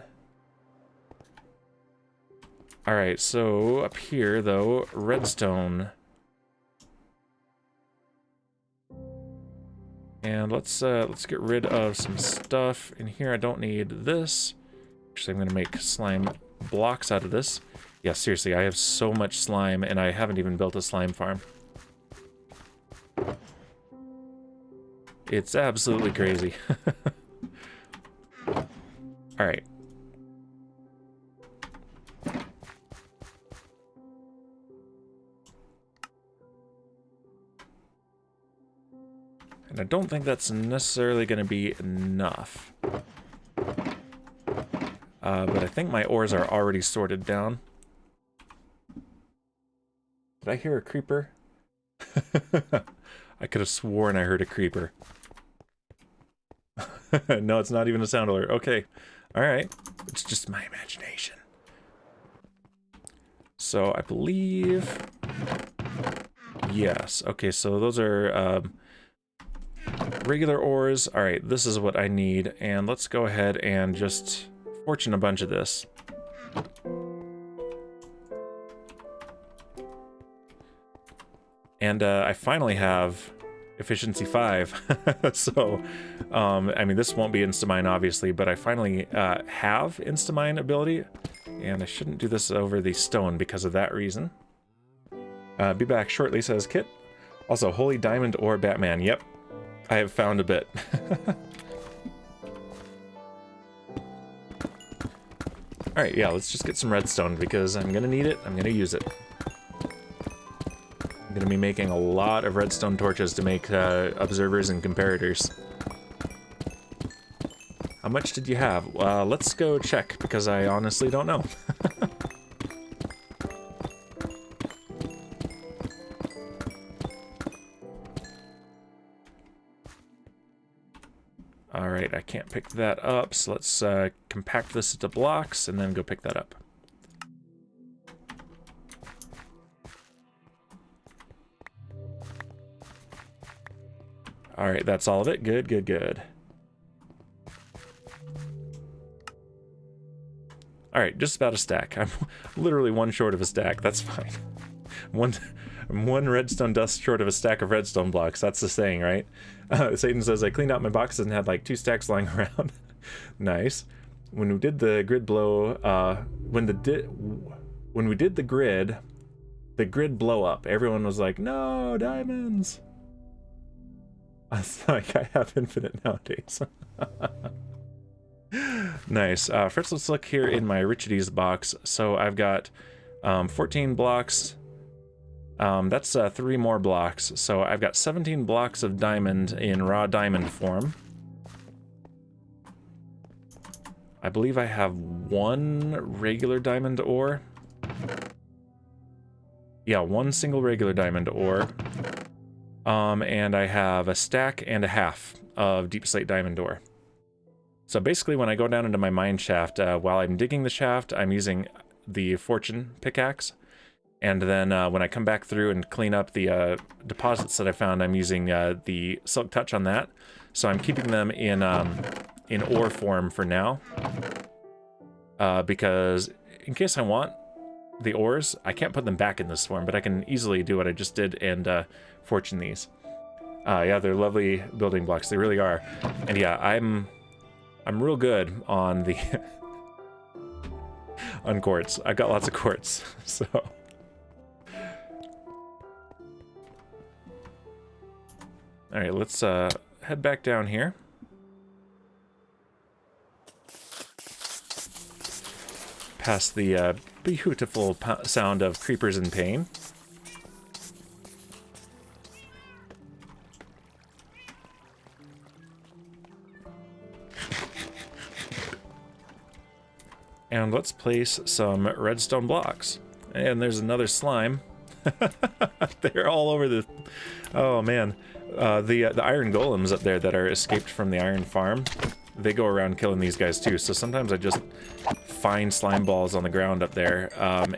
Alright, so up here, though, redstone. And let's get rid of some stuff. In here, I don't need this. Actually, I'm going to make slime blocks out of this. Yeah, seriously, I have so much slime, and I haven't even built a slime farm. It's absolutely crazy. All right. And I don't think that's necessarily going to be enough. But I think my ores are already sorted down. Did I hear a creeper? I could have sworn I heard a creeper. No, it's not even a sound alert. Okay. Alright. It's just my imagination. So I believe... Yes. Okay, so those are regular ores. Alright, this is what I need. And let's go ahead and just fortune a bunch of this. And I finally have efficiency 5. So, I mean, this won't be Instamine, obviously, but I finally have Instamine ability. And I shouldn't do this over the stone because of that reason. Be back shortly, says Kit. Also, Holy Diamond or Batman. Yep, I have found a bit. Alright, yeah, let's just get some redstone because I'm gonna need it. I'm gonna use it. I'm gonna be making a lot of redstone torches to make observers and comparators. How much did you have? Let's go check because I honestly don't know. Alright, I can't pick that up, so let's compact this into blocks and then go pick that up. Alright, that's all of it. Good, good, good. Alright, just about a stack. I'm literally one short of a stack. That's fine. I'm one redstone dust short of a stack of redstone blocks. That's the saying, right? Satan says, I cleaned out my boxes and had like 2 stacks lying around. Nice. When we did the grid blow, when we did the grid blow up, everyone was like, no, diamonds! I was like, I have infinite nowadays. Nice. First, let's look here in my Richides box. So I've got 14 blocks. That's 3 more blocks. So I've got 17 blocks of diamond in raw diamond form. I believe I have 1 regular diamond ore. Yeah, 1 single regular diamond ore. And I have a stack and a half of deep slate diamond ore. So basically when I go down into my mine shaft, while I'm digging the shaft, I'm using the fortune pickaxe. And then when I come back through and clean up the deposits that I found, I'm using the silk touch on that. So I'm keeping them in ore form for now. Because in case I want the ores, I can't put them back in this form, but I can easily do what I just did and fortune these. Yeah, they're lovely building blocks. They really are. And yeah, I'm real good on the on quartz. I've got lots of quartz, so. All right, let's head back down here. Past the beautiful sound of creepers in pain. And let's place some redstone blocks. And there's another slime. They're all over the... Oh, man. The iron golems up there that are escaped from the iron farm, they go around killing these guys too. So sometimes I just find slime balls on the ground up there.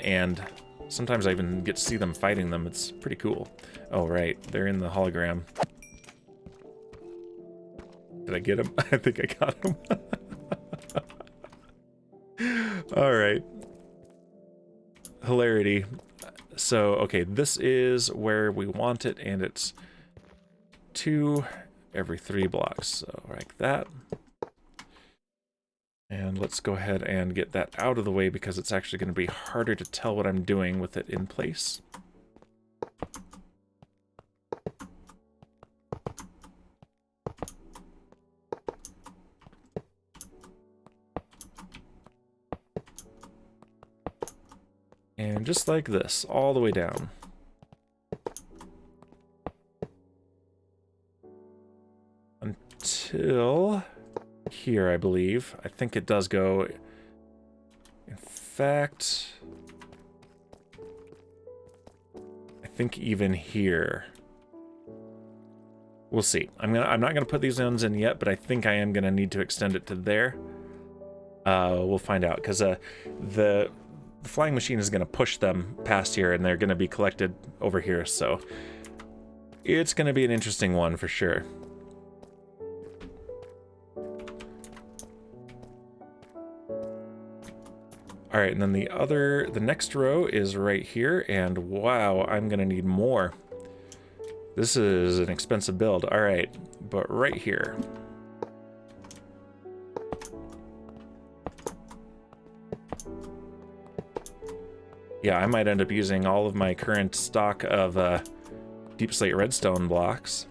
And sometimes I even get to see them fighting them. It's pretty cool. Oh, right. They're in the hologram. Did I get him? I think I got him. All right. Hilarity. So, okay, this is where we want it, and it's 2 every 3 blocks. So, like that. And let's go ahead and get that out of the way because it's actually going to be harder to tell what I'm doing with it in place. And just like this, all the way down. Until here, I believe. I think it does go... In fact... I think even here. We'll see. I'm not gonna put these ones in yet, but I think I am gonna need to extend it to there. We'll find out, because the flying machine is gonna push them past here, and they're gonna be collected over here, so it's gonna be an interesting one for sure. All right, and then the next row is right here, and wow, I'm gonna need more. This is an expensive build. All right, but right here. Yeah, I might end up using all of my current stock of deep slate redstone blocks,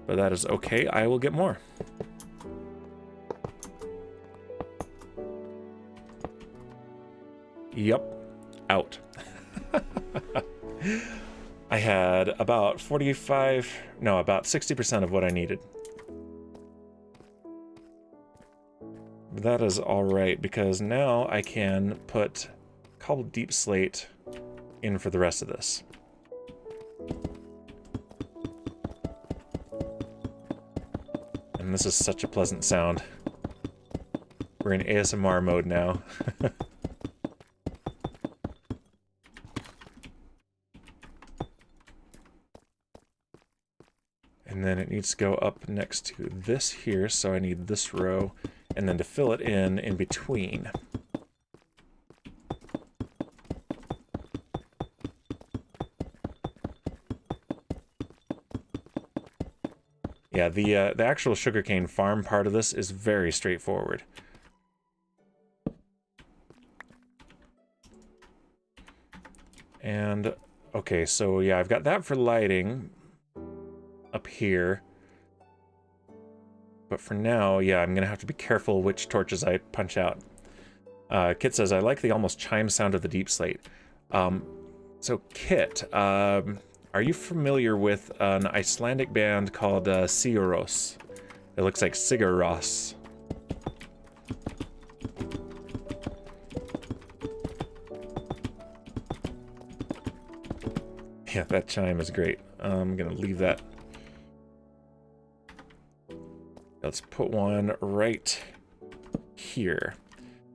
but that is okay. I will get more. Yep, out. I had about 60% of what I needed. That is all right, because now I can put cobbled deep slate in for the rest of this. And this is such a pleasant sound. We're in ASMR mode now. And then it needs to go up next to this here, so I need this row, and then to fill it in between. Yeah, the actual sugarcane farm part of this is very straightforward. And, okay, so yeah, I've got that for lighting up here. But for now, yeah, I'm gonna have to be careful which torches I punch out. Kit says, I like the almost chime sound of the deep slate. So Kit, are you familiar with an Icelandic band called Sigaros? It looks like Sigaros. Yeah, that chime is great. I'm gonna leave that. Let's put one right here.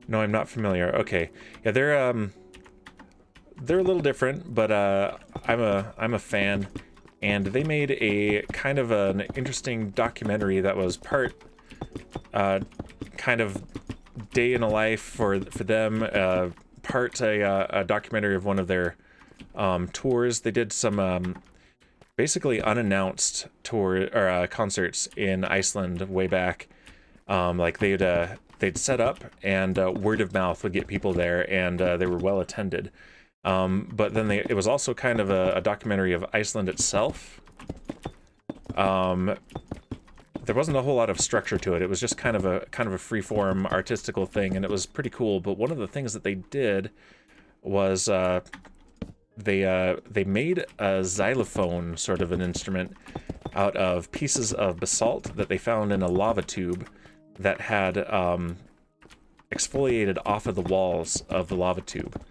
No, I'm not familiar. Okay, yeah, they're a little different, but I'm a fan, and they made a kind of an interesting documentary that was part kind of day in a life for them, part a documentary of one of their tours. They did some basically unannounced tour or concerts in Iceland way back. Like they'd set up, and word of mouth would get people there, and they were well attended. But then it was also kind of a documentary of Iceland itself. There wasn't a whole lot of structure to it. It was just kind of a free-form artistical thing, and it was pretty cool. But one of the things that they did was they made a xylophone, sort of an instrument, out of pieces of basalt that they found in a lava tube that had exfoliated off of the walls of the lava tube.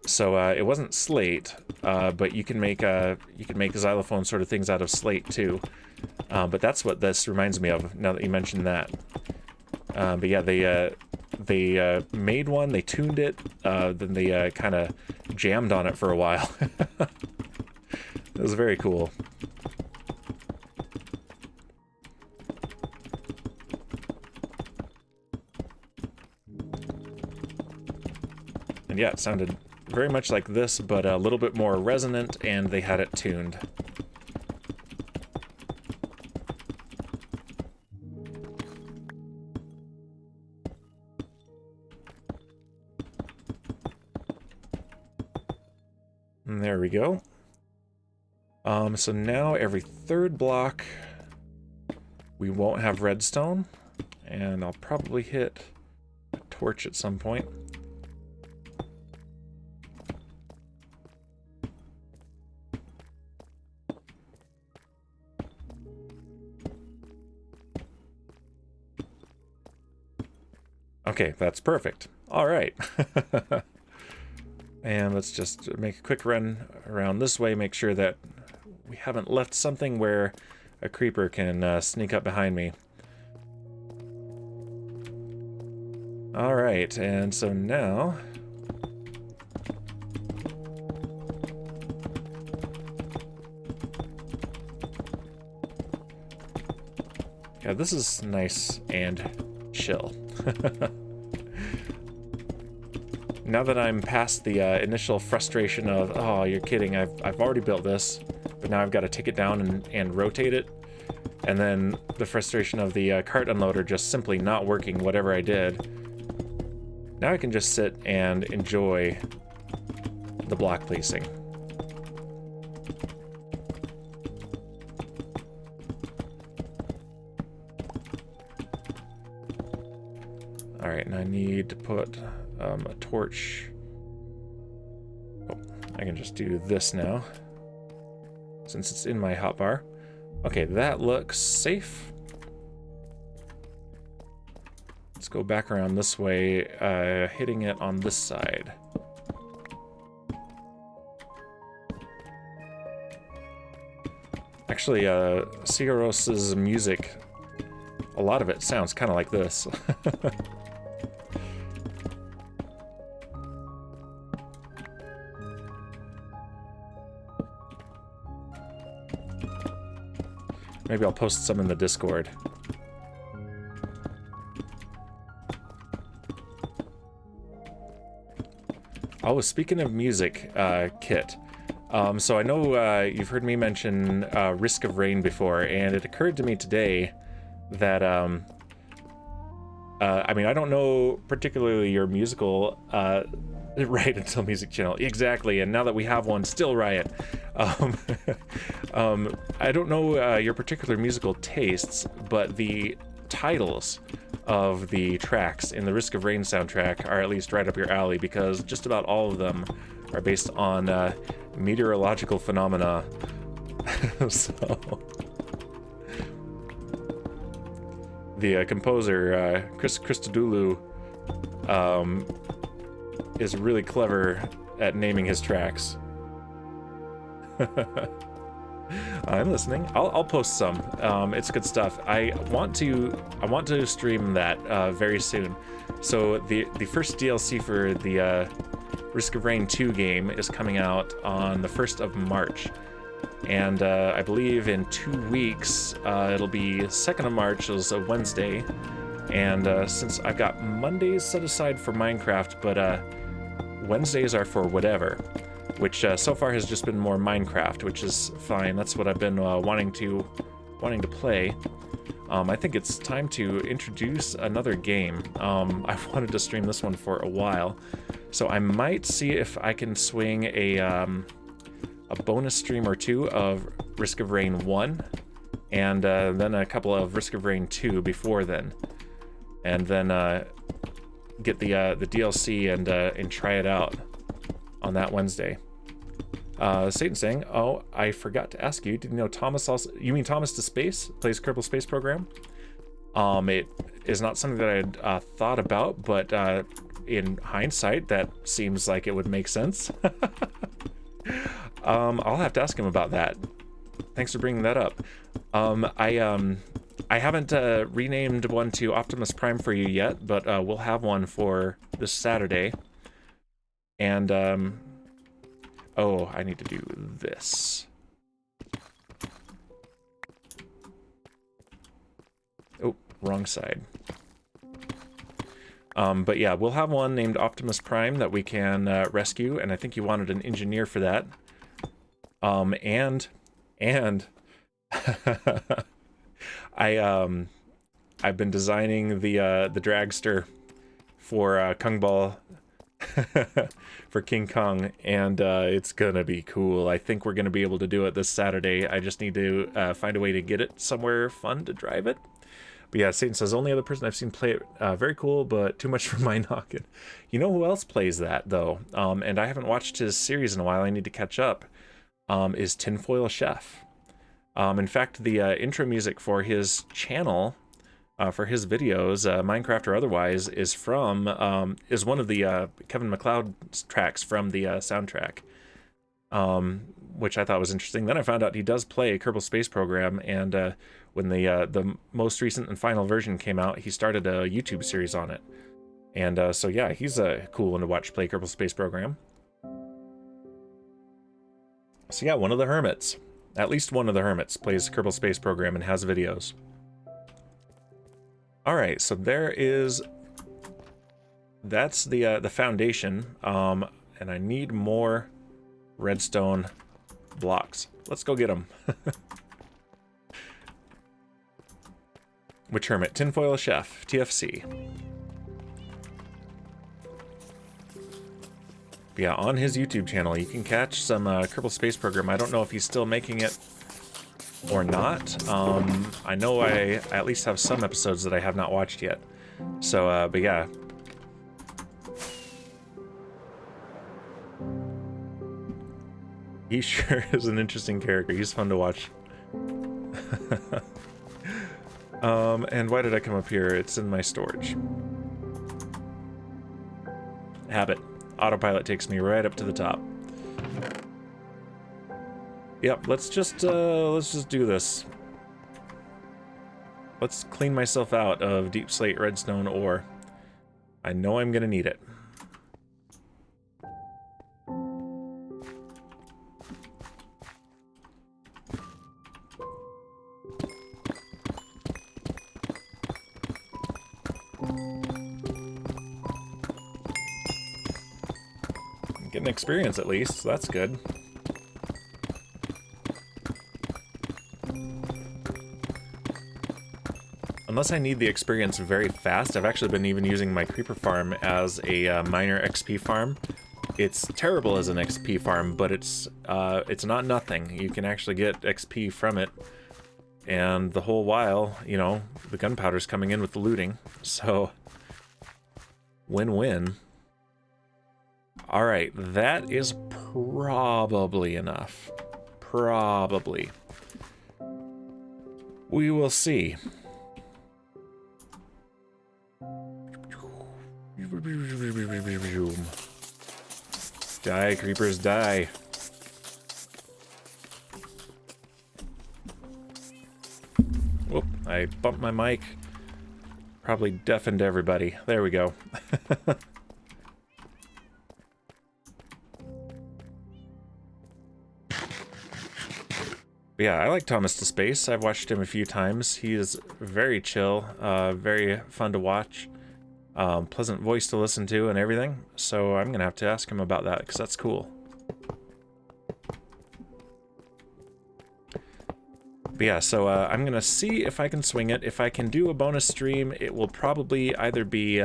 So it wasn't slate, but you can make xylophone sort of things out of slate too. But that's what this reminds me of now that you mentioned that. But yeah, they made one, they tuned it, then they kind of jammed on it for a while. It was very cool. And yeah, it sounded very much like this, but a little bit more resonant, and they had it tuned. And there we go. So now every third block we won't have redstone, and I'll probably hit a torch at some point. Okay, that's perfect. All right. And let's just make a quick run around this way, make sure that we haven't left something where a creeper can sneak up behind me. All right, and so now... Yeah, this is nice and chill. Now that I'm past the initial frustration of, oh, you're kidding, I've already built this, but now I've got to take it down and rotate it, and then the frustration of the cart unloader just simply not working whatever I did, now I can just sit and enjoy the block placing. Alright, and I need to put a torch. Oh, I can just do this now, since it's in my hotbar. Okay, that looks safe. Let's go back around this way, hitting it on this side. Actually, Sigaros's music, a lot of it sounds kind of like this. Maybe I'll post some in the Discord. Oh, speaking of music, Kit. So I know you've heard me mention Risk of Rain before, and it occurred to me today that, I mean, I don't know particularly your musical, Right Until Music channel, exactly, and now that we have one, still Riot. I don't know your particular musical tastes, but the titles of the tracks in the Risk of Rain soundtrack are at least right up your alley, because just about all of them are based on meteorological phenomena. So the composer Chris Christodoulou is really clever at naming his tracks. I'm listening. I'll post some. It's good stuff. I want to stream that very soon. So the first DLC for the Risk of Rain 2 game is coming out on the 1st of March. And I believe in 2 weeks, it'll be 2nd of March, is a Wednesday. And since I've got Mondays set aside for Minecraft, but Wednesdays are for whatever, which so far has just been more Minecraft, which is fine. That's what I've been wanting to play. I think it's time to introduce another game. I've wanted to stream this one for a while, so I might see if I can swing a bonus stream or two of Risk of Rain 1, and then a couple of Risk of Rain 2 before then, and then get the DLC and try it out on that Wednesday. Satan saying, oh, I forgot to ask you, did you know Thomas also, you mean Thomas to Space, plays Kerbal Space Program? It is not something that I had thought about, but in hindsight, that seems like it would make sense. I'll have to ask him about that. Thanks for bringing that up. I haven't renamed one to Optimus Prime for you yet, but we'll have one for this Saturday. And, oh, I need to do this. Oh, wrong side. But yeah, we'll have one named Optimus Prime that we can rescue, and I think you wanted an engineer for that. And I've been designing the dragster for Kung Ball for King Kong, and it's gonna be cool. I think we're gonna be able to do it this Saturday. I just need to find a way to get it somewhere fun to drive it. But yeah, Satan says, only other person I've seen play it, very cool, but too much for my noggin. You know who else plays that, though? And I haven't watched his series in a while, I need to catch up, is Tinfoil Chef. In fact, the intro music for his channel for his videos, Minecraft or otherwise, is from is one of the Kevin MacLeod tracks from the soundtrack, which I thought was interesting. Then I found out he does play Kerbal Space Program, and when the most recent and final version came out, he started a YouTube series on it. And so yeah, he's a cool one to watch play Kerbal Space Program. So yeah, one of the hermits, at least one of the hermits, plays Kerbal Space Program and has videos. All right, so that's the foundation, and I need more redstone blocks. Let's go get them. Which hermit? Tinfoil Chef, TFC. But yeah, on his YouTube channel, you can catch some Kerbal Space Program. I don't know if he's still making it or not. I know I at least have some episodes that I have not watched yet. So, but yeah. He sure is an interesting character. He's fun to watch. And why did I come up here? It's in my storage. Habit. Autopilot takes me right up to the top. Yep, let's just do this. Let's clean myself out of deep slate redstone ore. I know I'm gonna need it. Getting experience at least, so that's good. Unless I need the experience very fast, I've actually been even using my creeper farm as a minor XP farm. It's terrible as an XP farm, but it's not nothing. You can actually get XP from it, and the whole while, you know, the gunpowder's coming in with the looting, so win-win. All right, that is probably enough. Probably. We will see. Die, creepers, die. Whoop, I bumped my mic. Probably deafened everybody. There we go. Yeah, I like Thomas to Space. I've watched him a few times. He is very chill, very fun to watch, pleasant voice to listen to and everything. So I'm gonna have to ask him about that because that's cool. But yeah, so I'm gonna see if I can swing it. If I can do a bonus stream, it will probably either be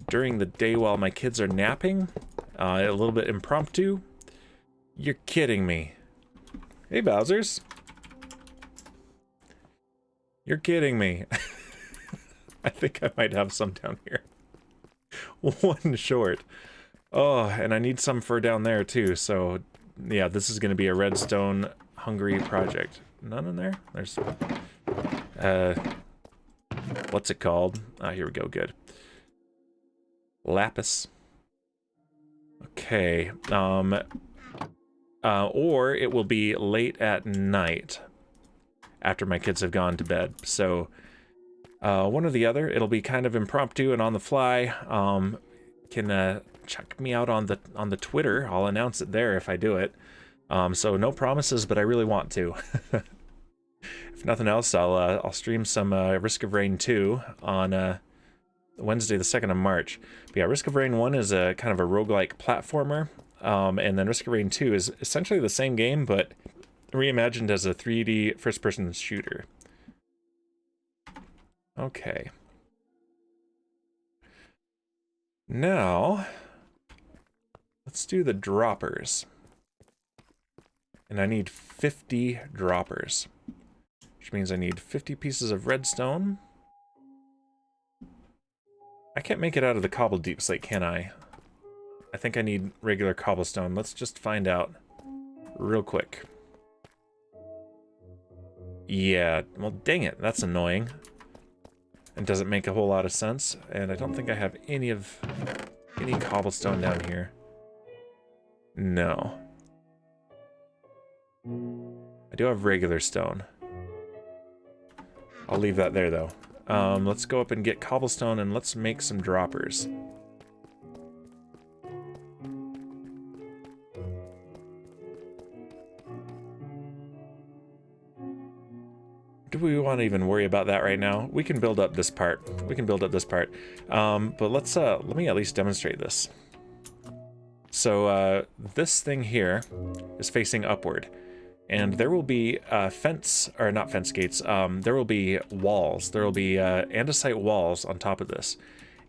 during the day while my kids are napping, a little bit impromptu. You're kidding me. Hey, Bowsers. You're kidding me. I think I might have some down here. One short. Oh, and I need some for down there, too. So, yeah, this is going to be a redstone hungry project. None in there? There's... what's it called? Ah, here we go. Good. Lapis. Okay. Or it will be late at night after my kids have gone to bed. So one or the other. It'll be kind of impromptu and on the fly. Can check me out on the Twitter. I'll announce it there if I do it. So no promises, but I really want to. If nothing else, I'll stream some Risk of Rain 2 on Wednesday the 2nd of March. But yeah, Risk of Rain 1 is a kind of a roguelike platformer. And then Risk of Rain 2 is essentially the same game, but reimagined as a 3D first-person shooter. Okay. Now, let's do the droppers. And I need 50 droppers, which means I need 50 pieces of redstone. I can't make it out of the cobbled deep slate, can I? I think I need regular cobblestone. Let's just find out real quick. Yeah, well, dang it, that's annoying. It doesn't make a whole lot of sense, and I don't think I have any cobblestone down here. No. I do have regular stone. I'll leave that there, though. Let's go up and get cobblestone, and let's make some droppers. Do we want to even worry about that right now? We can build up this part. But let me at least demonstrate this. So this thing here is facing upward, and there will be not fence gates. There will be walls. There will be andesite walls on top of this.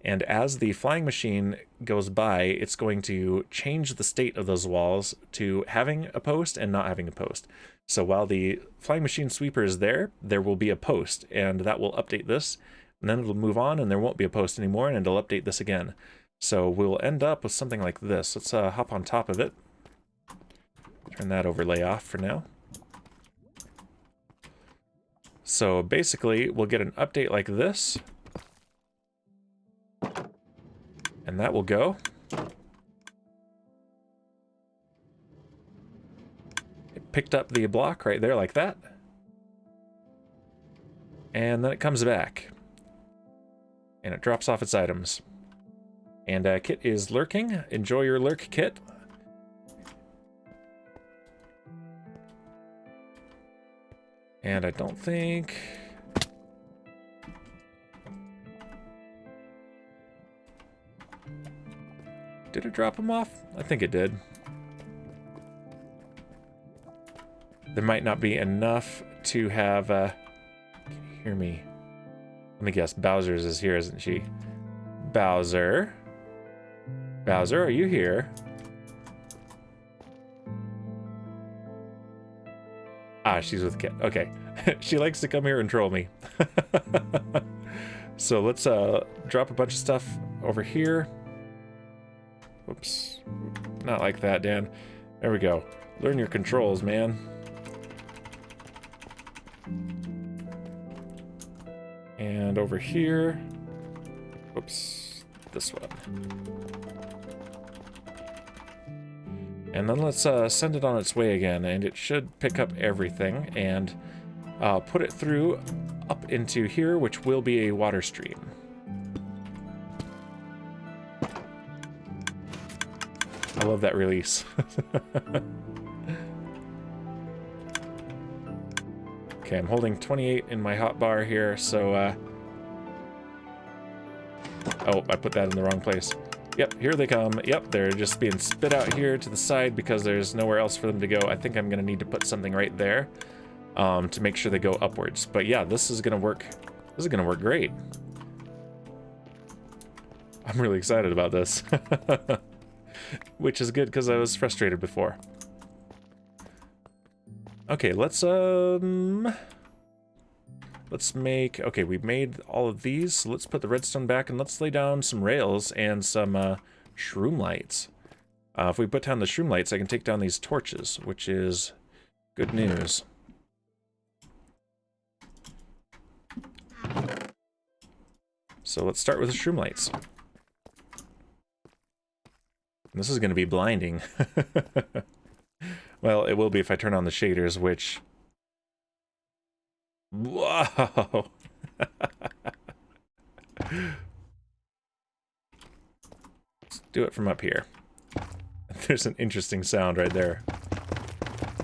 And as the flying machine goes by, it's going to change the state of those walls to having a post and not having a post. So while the flying machine sweeper is there, there will be a post, and that will update this, and then it'll move on, and there won't be a post anymore, and it'll update this again. So we'll end up with something like this. Let's hop on top of it. Turn that overlay off for now. So basically, we'll get an update like this. And that will go. It picked up the block right there like that. And then it comes back. And it drops off its items. And Kit is lurking. Enjoy your lurk, Kit. And I don't think... Did it drop him off? I think it did. There might not be enough to have... Can you hear me? Let me guess. Bowser's is here, isn't she? Bowser? Bowser, are you here? Ah, she's with Kit. Okay. She likes to come here and troll me. So let's drop a bunch of stuff over here. Whoops. Not like that, Dan. There we go. Learn your controls, man. And over here. Whoops. This one. And then let's send it on its way again, and it should pick up everything and put it through up into here, which will be a water stream. I love that release. Okay, I'm holding 28 in my hotbar here, so oh, I put that in the wrong place. Yep, here they come. Yep, they're just being spit out here to the side because there's nowhere else for them to go. I think I'm gonna need to put something right there to make sure they go upwards. But yeah, this is gonna work. This is gonna work great. I'm really excited about this. Which is good because I was frustrated before. Okay, let's make, okay, we've made all of these, so let's put the redstone back and let's lay down some rails and some shroom lights. If we put down the shroom lights, I can take down these torches, which is good news. So let's start with the shroom lights. This is going to be blinding. Well, it will be if I turn on the shaders, which... Whoa! Let's do it from up here. There's an interesting sound right there.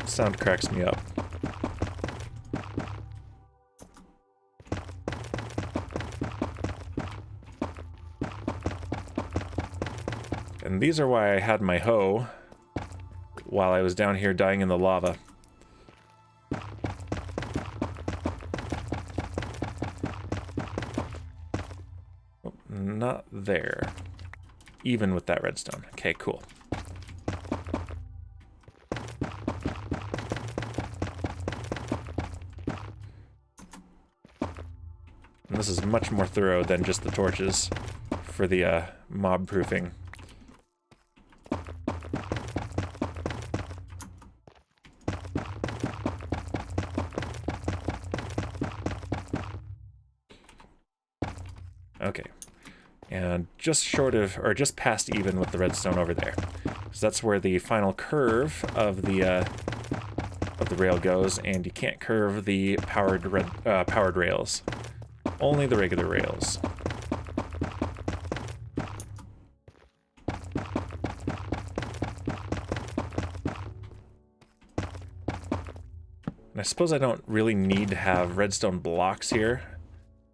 Sound cracks me up. And these are why I had my hoe while I was down here dying in the lava. Oh, not there. Even with that redstone. Okay, cool. And this is much more thorough than just the torches for the mob proofing. Okay. And just short of, or just past even with the redstone over there. So that's where the final curve of the rail goes, and you can't curve the powered rails. Only the regular rails. And I suppose I don't really need to have redstone blocks here.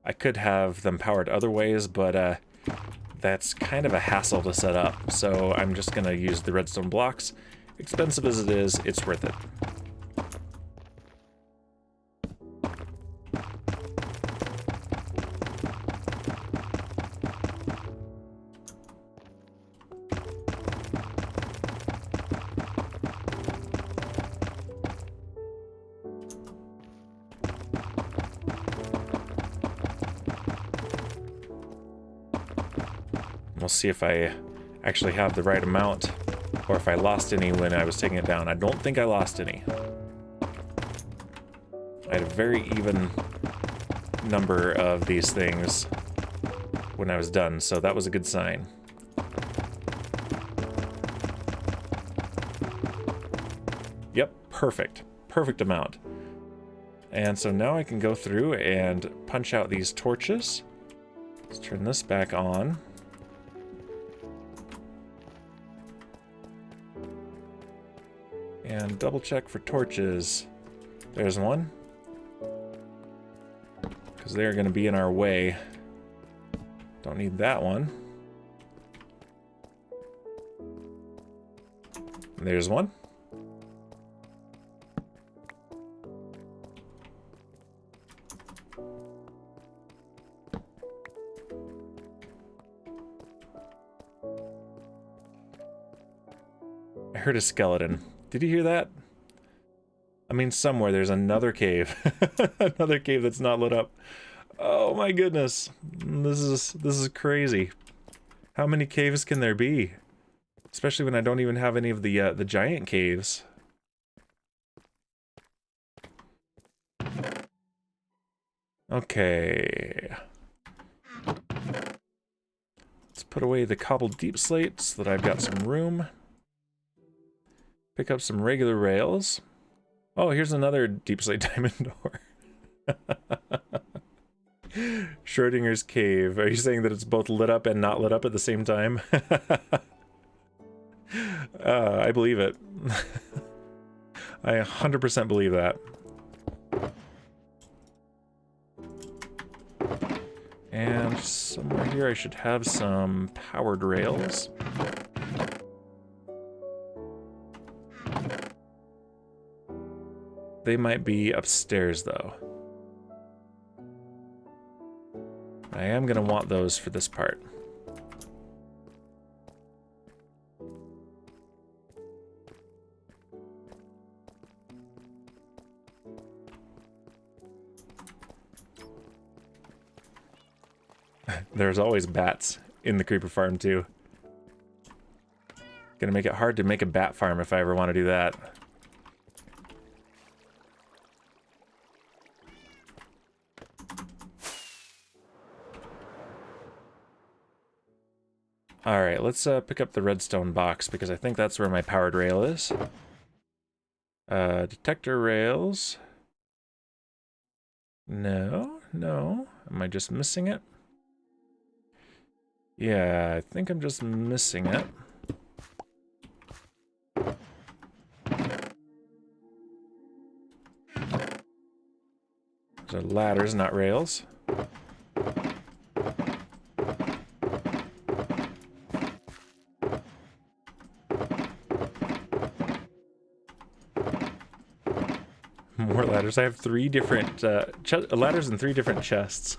I could have them powered other ways, but that's kind of a hassle to set up, so I'm just going to use the redstone blocks. Expensive as it is, it's worth it. We'll see if I actually have the right amount, or if I lost any when I was taking it down. I don't think I lost any. I had a very even number of these things when I was done, so that was a good sign. Yep, perfect. Perfect amount. And so now I can go through and punch out these torches. Let's turn this back on. And double check for torches. There's one. Because they're going to be in our way. Don't need that one. There's one. I heard a skeleton. Did you hear that? I mean, somewhere there's another cave. Another cave that's not lit up. Oh my goodness. This is crazy. How many caves can there be? Especially when I don't even have any of the giant caves. Okay. Let's put away the cobbled deep slate so that I've got some room. Pick up some regular rails. Oh, here's another deep slate diamond door. Schrodinger's cave. Are you saying that it's both lit up and not lit up at the same time? I believe it. I 100% believe that. And somewhere here I should have some powered rails. They might be upstairs, though. I am going to want those for this part. There's always bats in the creeper farm, too. Gonna make it hard to make a bat farm if I ever want to do that. Alright, let's pick up the redstone box, because I think that's where my powered rail is. Detector rails. No. Am I just missing it? Yeah, I think I'm just missing it. Those are ladders, not rails. More ladders. I have 3 different ladders in 3 different chests.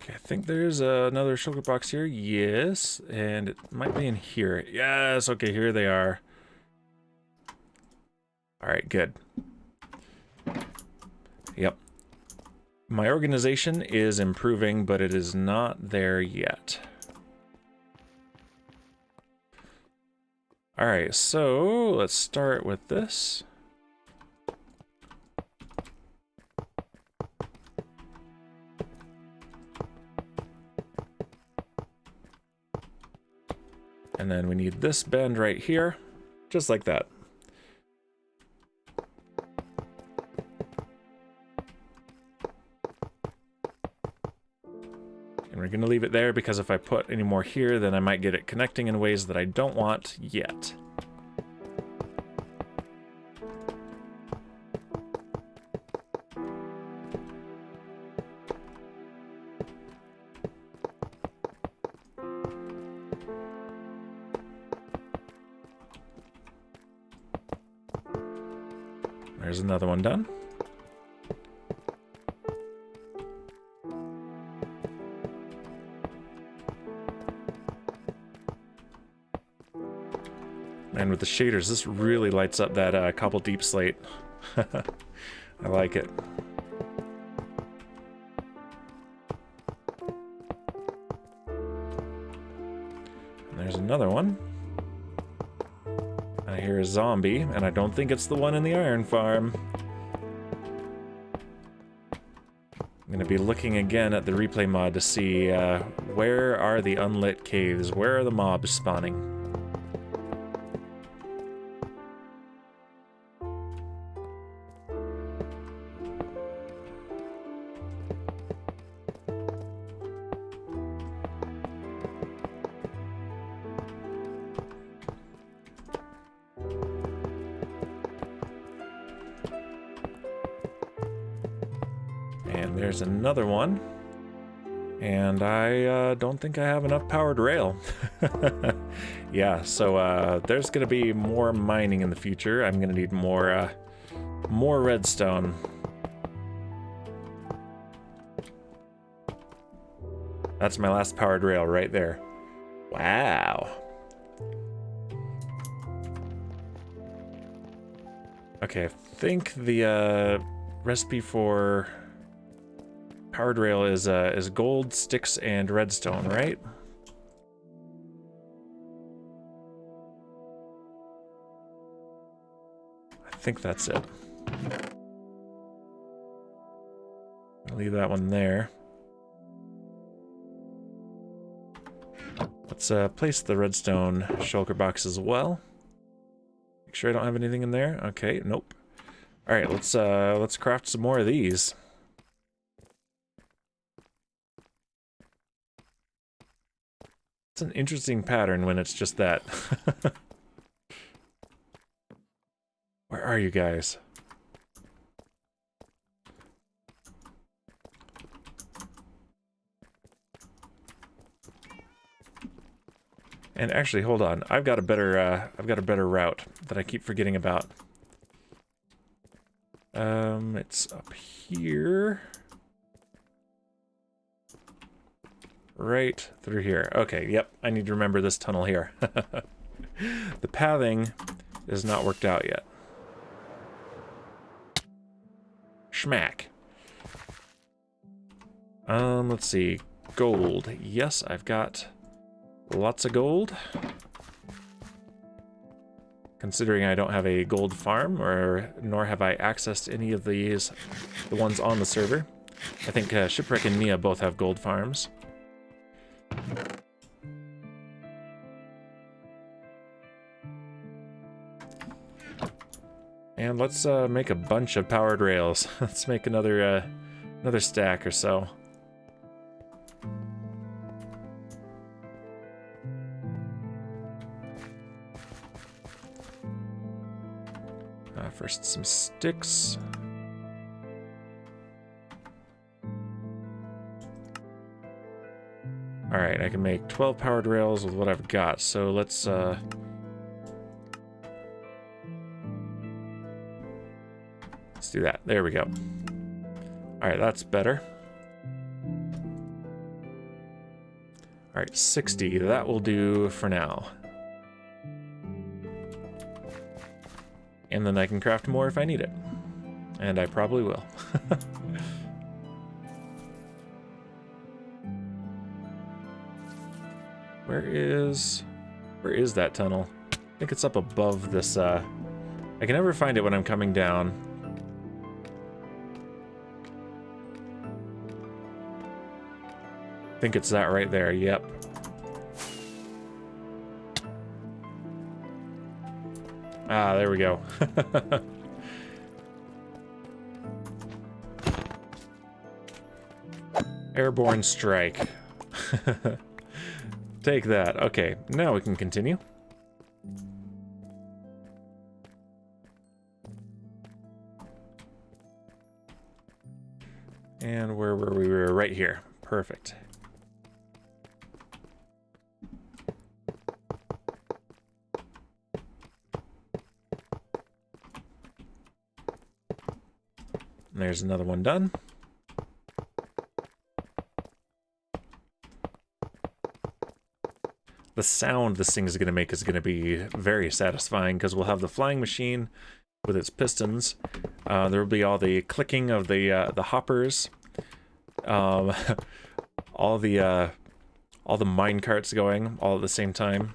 Okay, I think there's another shulker box here. Yes, and it might be in here. Yes, okay, here they are. All right, good. Yep. My organization is improving, but it is not there yet. All right, so let's start with this. And then we need this bend right here, just like that. And we're gonna leave it there because if I put any more here, then I might get it connecting in ways that I don't want yet. There's another one done. And with the shaders, this really lights up that cobble deep slate. I like it. And there's another one. I hear a zombie, and I don't think it's the one in the iron farm. I'm gonna be looking again at the replay mod to see where are the unlit caves? Where are the mobs spawning? And there's another one. And I don't think I have enough powered rail. Yeah, so there's gonna be more mining in the future. I'm gonna need more redstone. That's my last powered rail right there. Wow. Okay, I think the recipe for powered rail is gold, sticks, and redstone, right? I think that's it. I'll leave that one there. Let's place the redstone shulker box as well. Make sure I don't have anything in there. Okay, nope. All right, let's craft some more of these. It's an interesting pattern when it's just that. Where are you guys? And actually, hold on. I've got a better route that I keep forgetting about. It's up here. Right through here. Okay, yep. I need to remember this tunnel here. The pathing is not worked out yet. Schmack. Let's see. Gold. Yes, I've got lots of gold. Considering I don't have a gold farm, nor have I accessed any of the ones on the server. I think Shipwreck and Mia both have gold farms. And let's make a bunch of powered rails. Let's make another stack or so. First, some sticks. All right, I can make 12 powered rails with what I've got. So let's do that. There we go. All right, that's better. All right, 60. That will do for now. And then I can craft more if I need it. And I probably will. Where is that tunnel? I think it's up above this, I can never find it when I'm coming down. I think it's that right there, yep. Ah, there we go. Airborne strike. Take that. Okay, now we can continue. And where were we? We were right here. Perfect. There's another one done. The sound this thing is going to make is going to be very satisfying because we'll have the flying machine with its pistons. There will be all the clicking of the hoppers, all the mine carts going all at the same time.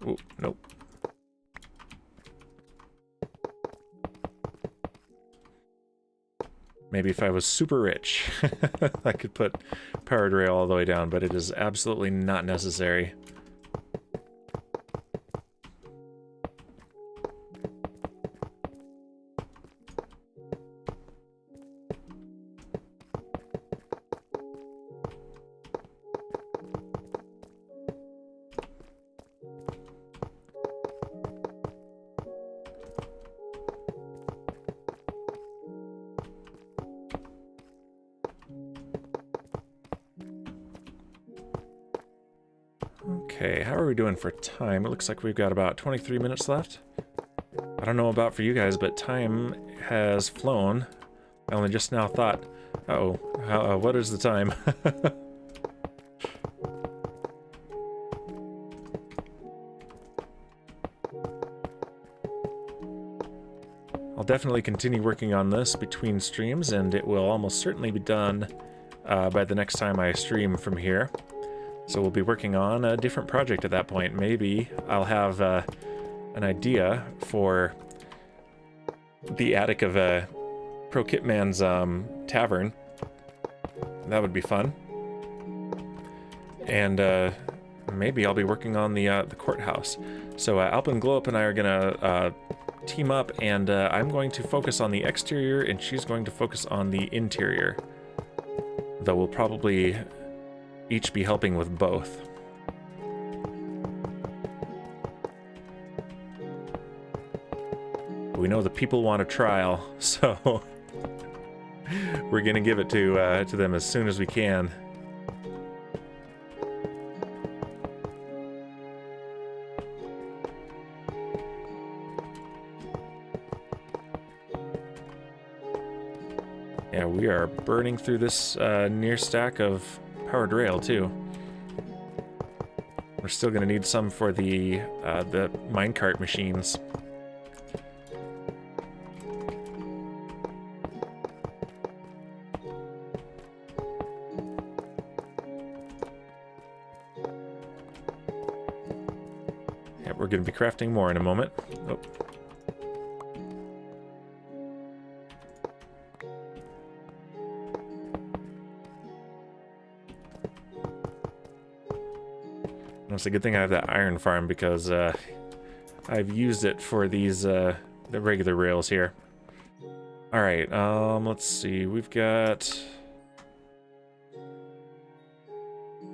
Ooh, nope. Maybe if I was super rich, I could put powered rail all the way down, but it is absolutely not necessary. Okay, how are we doing for time? It looks like we've got about 23 minutes left. I don't know about for you guys, but time has flown. I only just now thought, uh-oh, what is the time? I'll definitely continue working on this between streams, and it will almost certainly be done by the next time I stream from here. So we'll be working on a different project at that point. Maybe I'll have an idea for the attic of Pro Kitman's tavern. That would be fun. And maybe I'll be working on the courthouse. So Alpin Glowup and I are gonna team up, and I'm going to focus on the exterior, and she's going to focus on the interior. Though we'll probably each be helping with both. We know the people want a trial, so we're gonna give it to them as soon as we can. Yeah, we are burning through this near stack of powered rail too. We're still gonna need some for the minecart machines. Yeah, we're gonna be crafting more in a moment. Oh. It's a good thing I have that iron farm because I've used it for these the regular rails here. All right, let's see. We've got.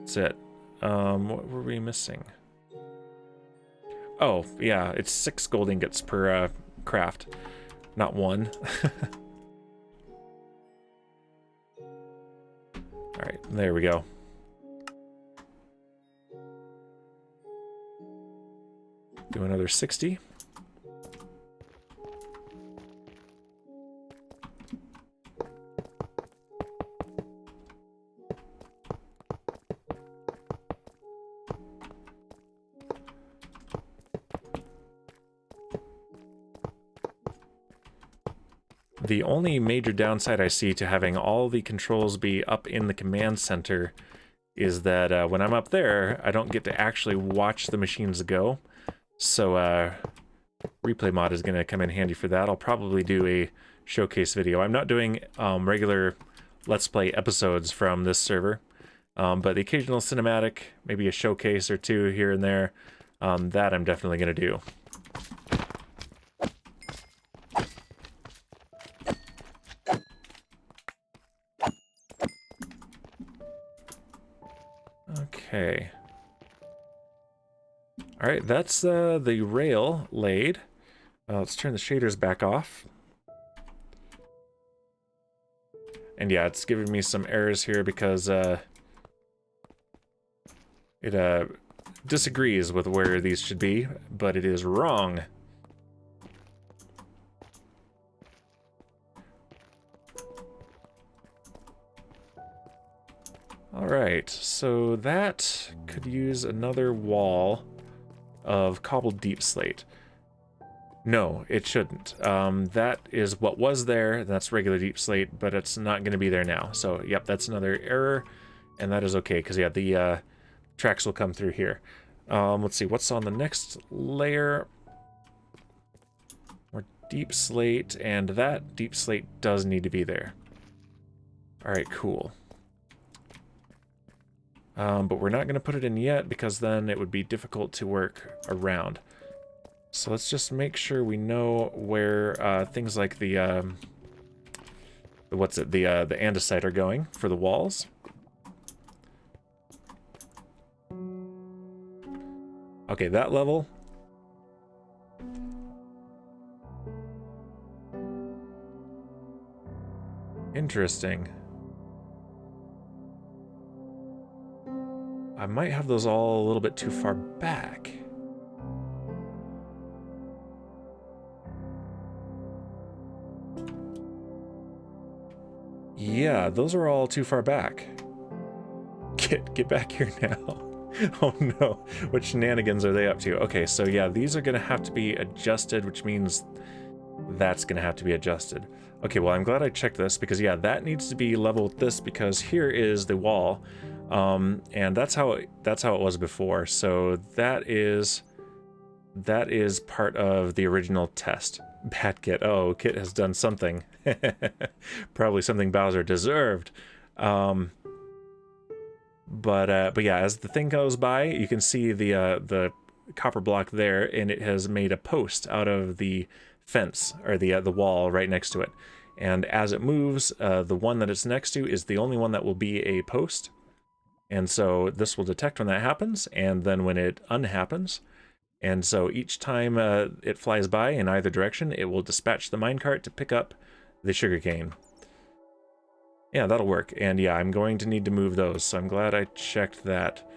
That's it. What were we missing? Oh, yeah, it's 6 gold ingots per craft, not 1. All right, there we go. Do another 60. The only major downside I see to having all the controls be up in the command center is that when I'm up there, I don't get to actually watch the machines go. So replay mod is going to come in handy for that. I'll probably do a showcase video. I'm not doing regular Let's Play episodes from this server, but the occasional cinematic, maybe a showcase or two here and there, that I'm definitely going to do. Okay. Alright, that's the rail laid. Let's turn the shaders back off. And yeah, it's giving me some errors here because it disagrees with where these should be, but it is wrong. Alright, so that could use another wall of cobbled deep slate. No, it shouldn't. That is what was there, that's regular deep slate, but it's not going to be there now. So, yep, that's another error, and that is okay, because, yeah, the tracks will come through here. Let's see, what's on the next layer? More deep slate, and that deep slate does need to be there. Alright, cool. But we're not going to put it in yet, because then it would be difficult to work around. So let's just make sure we know where things like the andesite are going for the walls. Okay, that level. Interesting. I might have those all a little bit too far back. Yeah, those are all too far back. Get back here now. Oh no, what shenanigans are they up to? Okay, so yeah, these are gonna have to be adjusted, which means that's gonna have to be adjusted. Okay, well, I'm glad I checked this, because yeah, that needs to be level with this, because here is the wall, and that's how it was before. So that is part of the original test. Bad Kit. Oh, Kit has done something. Probably something Bowser deserved. But yeah, as the thing goes by, you can see the copper block there, and it has made a post out of the fence, or the wall right next to it. And as it moves, the one that it's next to is the only one that will be a post. And so this will detect when that happens, and then when it unhappens. And so each time it flies by in either direction, it will dispatch the minecart to pick up the sugarcane. Yeah, that'll work. And yeah, I'm going to need to move those, so I'm glad I checked that.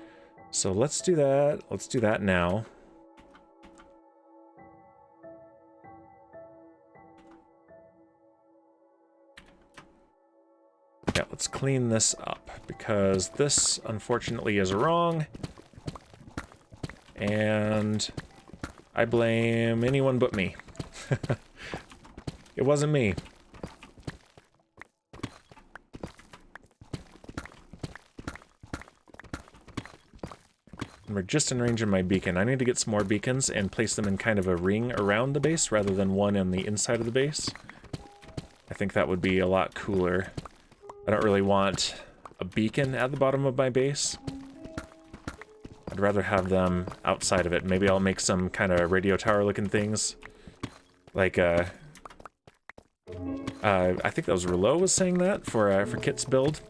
So let's do that. Let's do that now. Yeah, let's clean this up, because this, unfortunately, is wrong. And I blame anyone but me. It wasn't me. And we're just in range of my beacon. I need to get some more beacons and place them in kind of a ring around the base rather than one on the inside of the base. I think that would be a lot cooler. I don't really want a beacon at the bottom of my base. I'd rather have them outside of it. Maybe I'll make some kind of radio tower looking things. Like, I think that was Rouleau was saying that for Kit's build.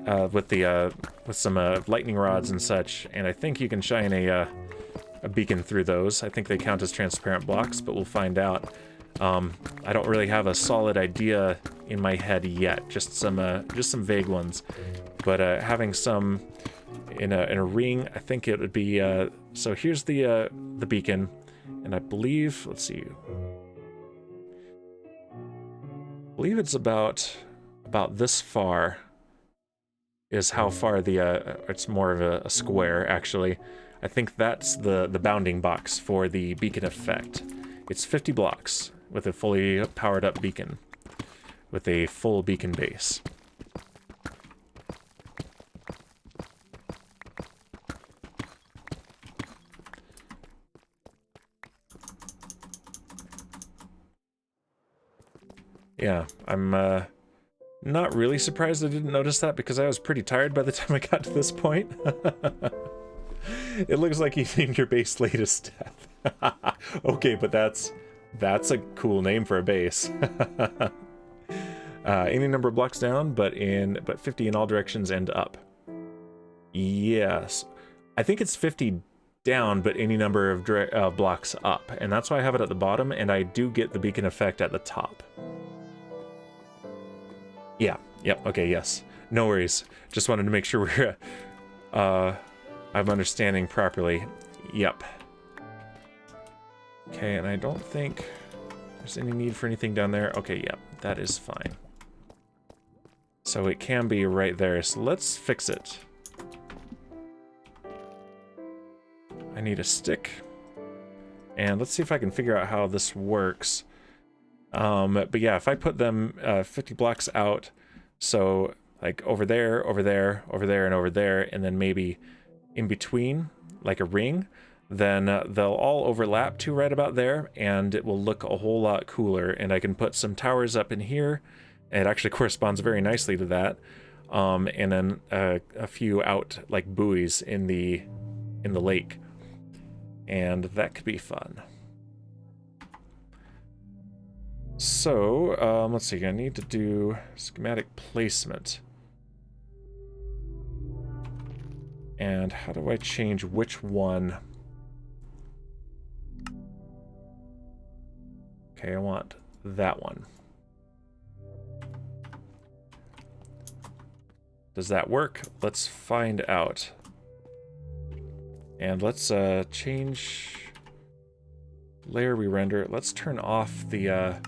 With some lightning rods and such, and I think you can shine a beacon through those. I think they count as transparent blocks, but we'll find out. I don't really have a solid idea in my head yet, just some vague ones. But having some in a ring, I think it would be. So here's the beacon, and I believe, let's see, I believe it's about this far. Is how far it's more of a square, actually. I think that's the bounding box for the beacon effect. It's 50 blocks. with a fully powered up beacon, with a full beacon base. Yeah, I'm not really surprised I didn't notice that because I was pretty tired by the time I got to this point. It looks like you named your base latest death. Okay, but that's a cool name for a base. Any number of blocks down, but 50 in all directions and up. Yes, I think it's 50 down, but any number of blocks up, and that's why I have it at the bottom, and I do get the beacon effect at the top. Yeah, yep, okay, yes. No worries. Just wanted to make sure we're, I'm understanding properly. Yep. Okay, and I don't think there's any need for anything down there. Okay, yep, that is fine. So it can be right there, so let's fix it. I need a stick. And let's see if I can figure out how this works. But yeah, if I put them 50 blocks out, so like over there, over there, over there, and over there, and then maybe in between, like a ring, then they'll all overlap to right about there, and it will look a whole lot cooler. And I can put some towers up in here. It actually corresponds very nicely to that. And then a few out like buoys in the lake. And that could be fun. So, let's see, I need to do schematic placement. And how do I change which one? Okay, I want that one. Does that work? Let's find out. And let's change layer we render. Let's turn off the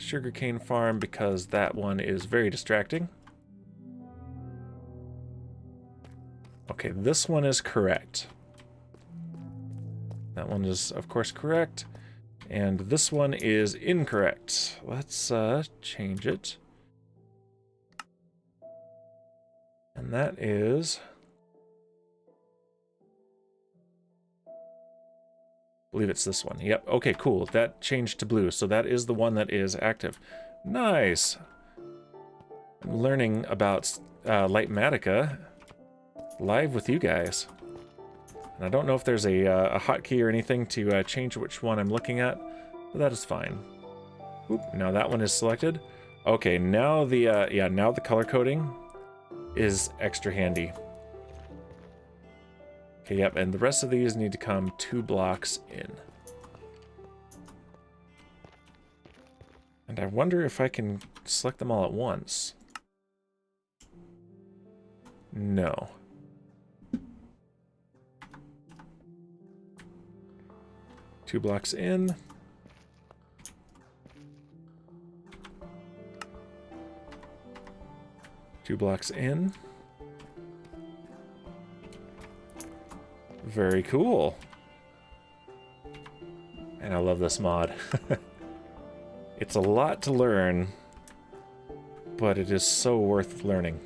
sugarcane farm because that one is very distracting. Okay, this one is correct. That one is, of course, correct. And this one is incorrect. Let's change it. And that is... I believe it's this one. Yep, okay, cool. That changed to blue, so that is the one that is active. Nice! I'm learning about Lightmatica live with you guys. And I don't know if there's a hotkey or anything to change which one I'm looking at, but that is fine. Oop, now that one is selected. Okay, now the, yeah, now the color coding is extra handy. Okay, yep, and the rest of these need to come 2 blocks in. And I wonder if I can select them all at once. No. Two blocks in. Two blocks in. Very cool. And I love this mod. It's a lot to learn, but it is so worth learning.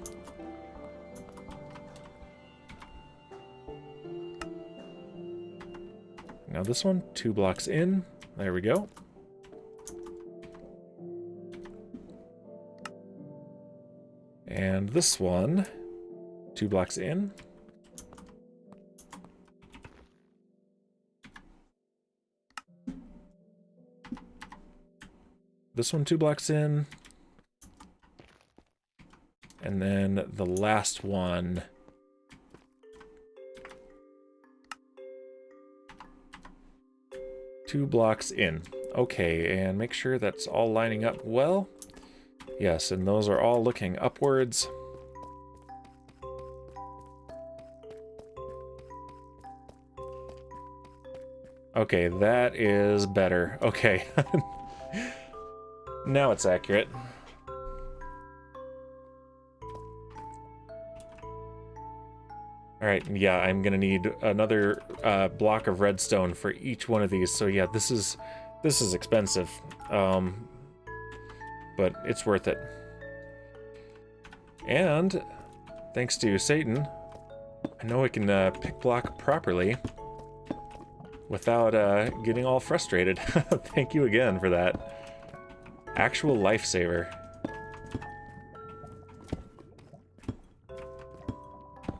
Now this one, 2 blocks in. There we go. And this one, 2 blocks in. This one 2 blocks in. And then the last one. Two blocks in. Okay, and make sure that's all lining up well. Yes, and those are all looking upwards. Okay, that is better. Okay. Now it's accurate. Alright, yeah, I'm gonna need another block of redstone for each one of these. So yeah, this is This is expensive, but it's worth it. And thanks to Satan, I know I can pick block properly without getting all frustrated. Thank you again for that. Actual lifesaver.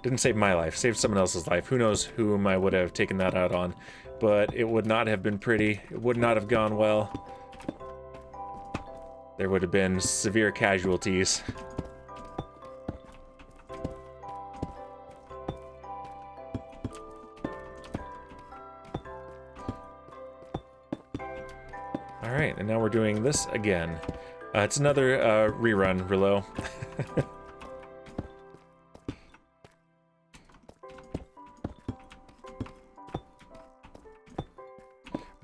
Didn't save my life, saved someone else's life. Who knows whom I would have taken that out on. But it would not have been pretty. It would not have gone well. There would have been severe casualties. Alright, and now we're doing this again. It's another rerun, Rillo.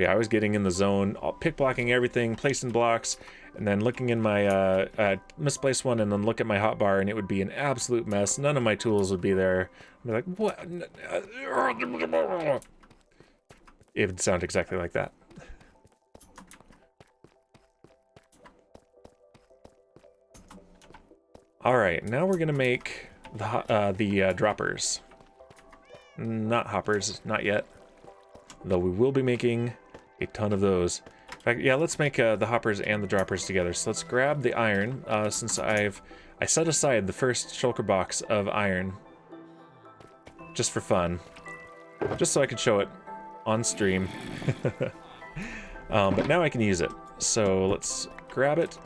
Yeah, I was getting in the zone, pick blocking everything, placing blocks, and then looking in my misplaced one, and then look at my hotbar, and it would be an absolute mess. None of my tools would be there. I'd be like, what? It would sound exactly like that. All right, now we're gonna make the droppers. Not hoppers, not yet. Though we will be making a ton of those. In fact, yeah, let's make the hoppers and the droppers together. So let's grab the iron, since I set aside the first shulker box of iron just for fun, just so I could show it on stream. But now I can use it. So let's grab it.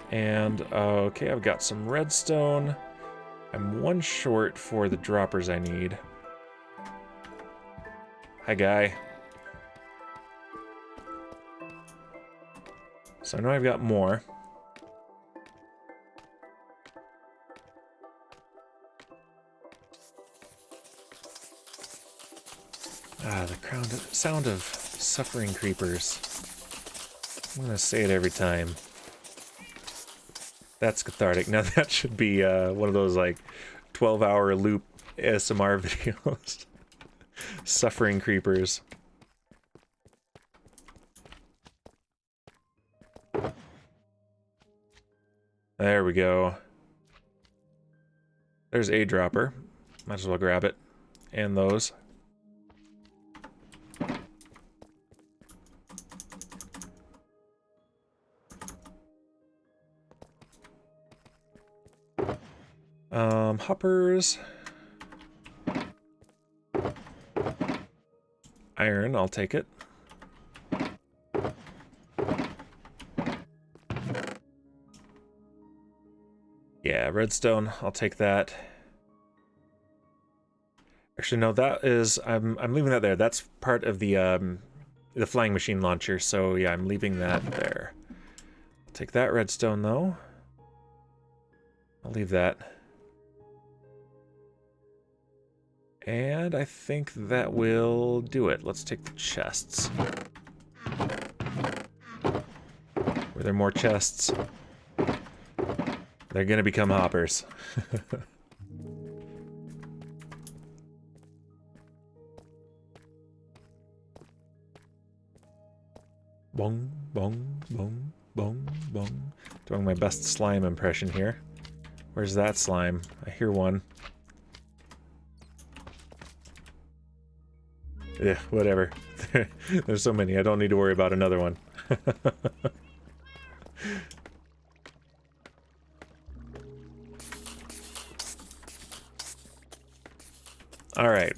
And okay, I've got some redstone. I'm one short for the droppers I need. Hi, guy. So I know I've got more. Ah, the sound of suffering creepers. I'm gonna say it every time. That's cathartic. Now that should be one of those like 12-hour loop ASMR videos. Suffering creepers. There we go. There's a dropper. Might as well grab it. And those. Hoppers. Iron, I'll take it. Yeah, redstone, I'll take that. Actually, no, that is I'm leaving that there. That's part of the flying machine launcher, so yeah, I'm leaving that there. I'll take that redstone though. I'll leave that. And I think that will do it. Let's take the chests. Were there more chests? They're gonna become hoppers. Bong, bong, bong, bong, bong. Doing my best slime impression here. Where's that slime? I hear one. Yeah, whatever. There's so many, I don't need to worry about another one. Alright.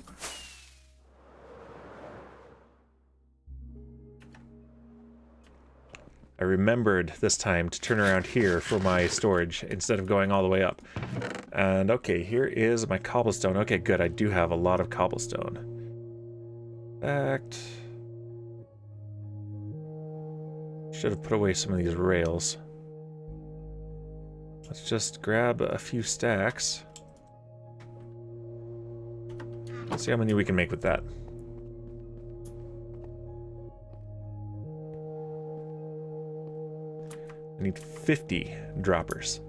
I remembered this time to turn around here for my storage instead of going all the way up. And okay, here is my cobblestone. Okay, good, I do have a lot of cobblestone. Fact. Should have put away some of these rails. Let's just grab a few stacks. Let's see how many we can make with that. I need 50 droppers.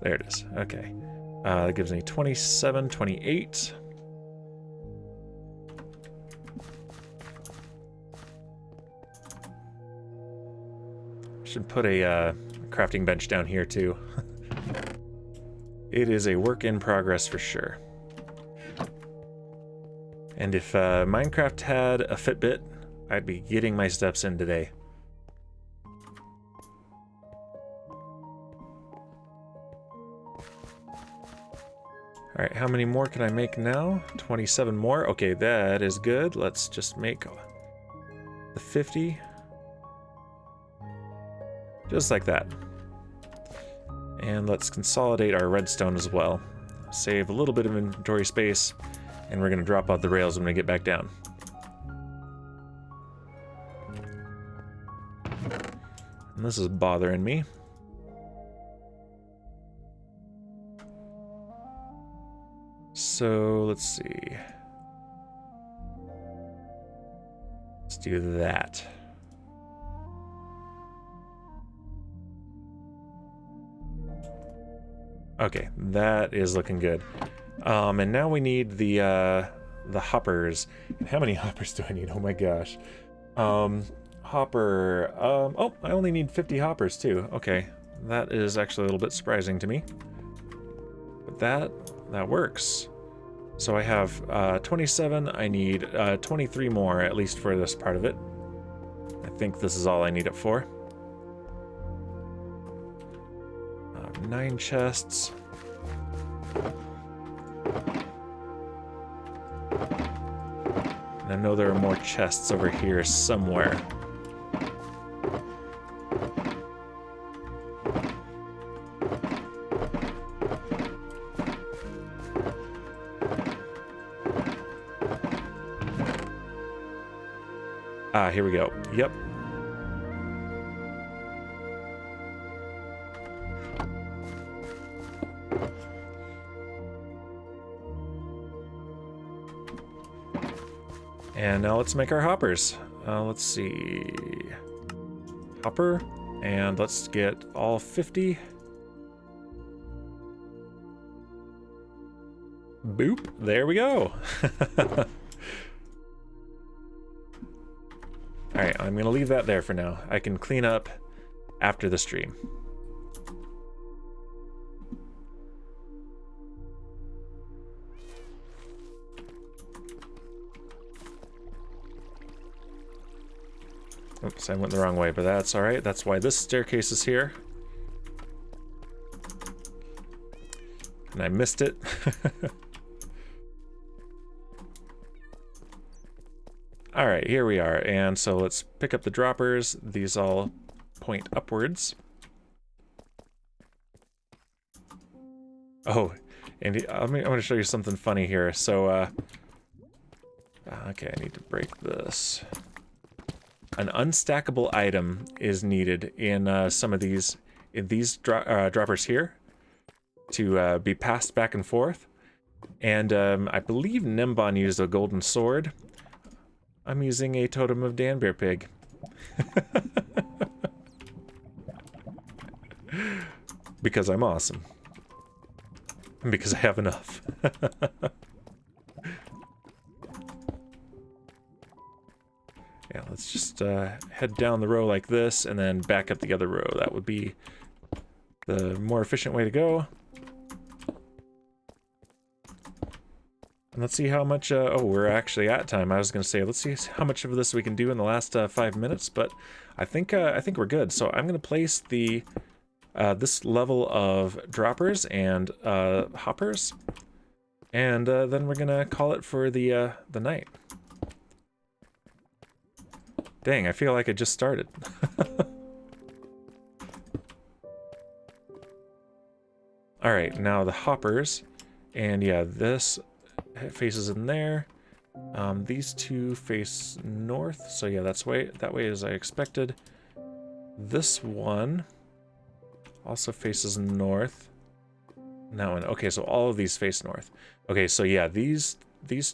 There it is. Okay. That gives me 27, 28. Should put a crafting bench down here too. It is a work in progress for sure. And if Minecraft had a Fitbit, I'd be getting my steps in today. Alright, how many more can I make now? 27 more? Okay, that is good. Let's just make the 50. Just like that. And let's consolidate our redstone as well. Save a little bit of inventory space, and we're going to drop out the rails when we get back down. And this is bothering me. So, let's see. Let's do that. Okay, that is looking good. And now we need the hoppers. And how many hoppers do I need? Oh my gosh. Hopper. Oh, I only need 50 hoppers too. Okay, that is actually a little bit surprising to me. But that works. So I have 27. I need 23 more, at least for this part of it. I think this is all I need it for. 9 chests. And I know there are more chests over here somewhere. Ah, here we go. Yep. And now let's make our hoppers. Let's see. Hopper. And let's get all 50. Boop. There we go. Alright, I'm going to leave that there for now. I can clean up after the stream. Oops, I went the wrong way, but that's alright. That's why this staircase is here. And I missed it. Alright, here we are. And so let's pick up the droppers. These all point upwards. Oh, and I'm going to show you something funny here. So, okay, I need to break this. An unstackable item is needed in some of these droppers here to be passed back and forth. And I believe Nimbon used a golden sword. I'm using a totem of Danbear Pig. Because I'm awesome. And because I have enough. Yeah, let's just head down the row like this and then back up the other row. That would be the more efficient way to go. And let's see how much, oh, we're actually at time. I was going to say, let's see how much of this we can do in the last 5 minutes, but I think we're good. So I'm going to place the this level of droppers and hoppers, and then we're going to call it for the night. Dang, I feel like it just started. All right, now the hoppers, and yeah, this faces in there. These two face north, so yeah, that way as I expected. This one also faces north. And that one, okay, so all of these face north. Okay, so yeah, these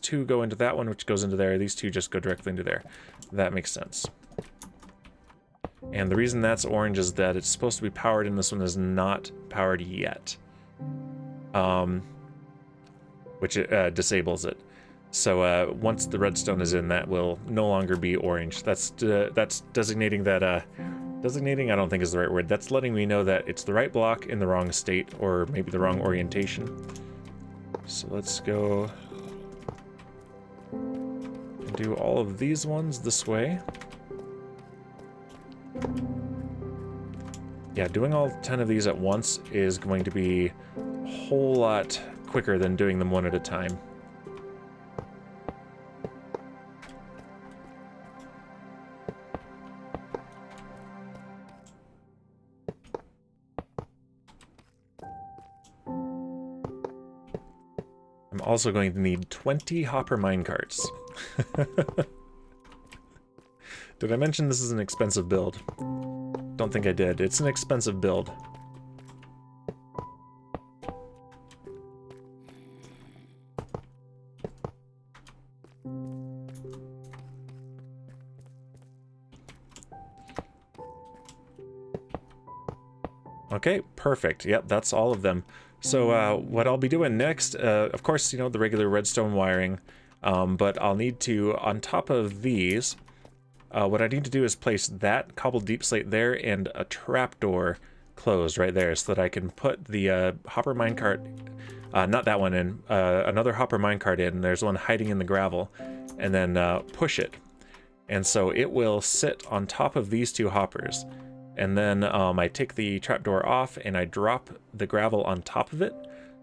two go into that one, which goes into there. These two just go directly into there. That makes sense. And the reason that's orange is that it's supposed to be powered, and this one is not powered yet. which disables it. So once the redstone is in, that will no longer be orange. That's designating that, designating I don't think is the right word. That's letting me know that it's the right block in the wrong state, or maybe the wrong orientation. So let's go and do all of these ones this way. Yeah, doing all 10 of these at once is going to be a whole lot quicker than doing them one at a time. I'm also going to need 20 hopper minecarts. Did I mention this is an expensive build? Don't think I did. It's an expensive build. Okay, perfect. Yep, that's all of them. So what I'll be doing next, of course, you know, the regular redstone wiring, but I'll need to, on top of these, what I need to do is place that cobbled deep slate there and a trapdoor closed right there so that I can put the hopper minecart, not that one in, another hopper minecart in. There's one hiding in the gravel, and then push it. And so it will sit on top of these two hoppers. And then I take the trapdoor off and I drop the gravel on top of it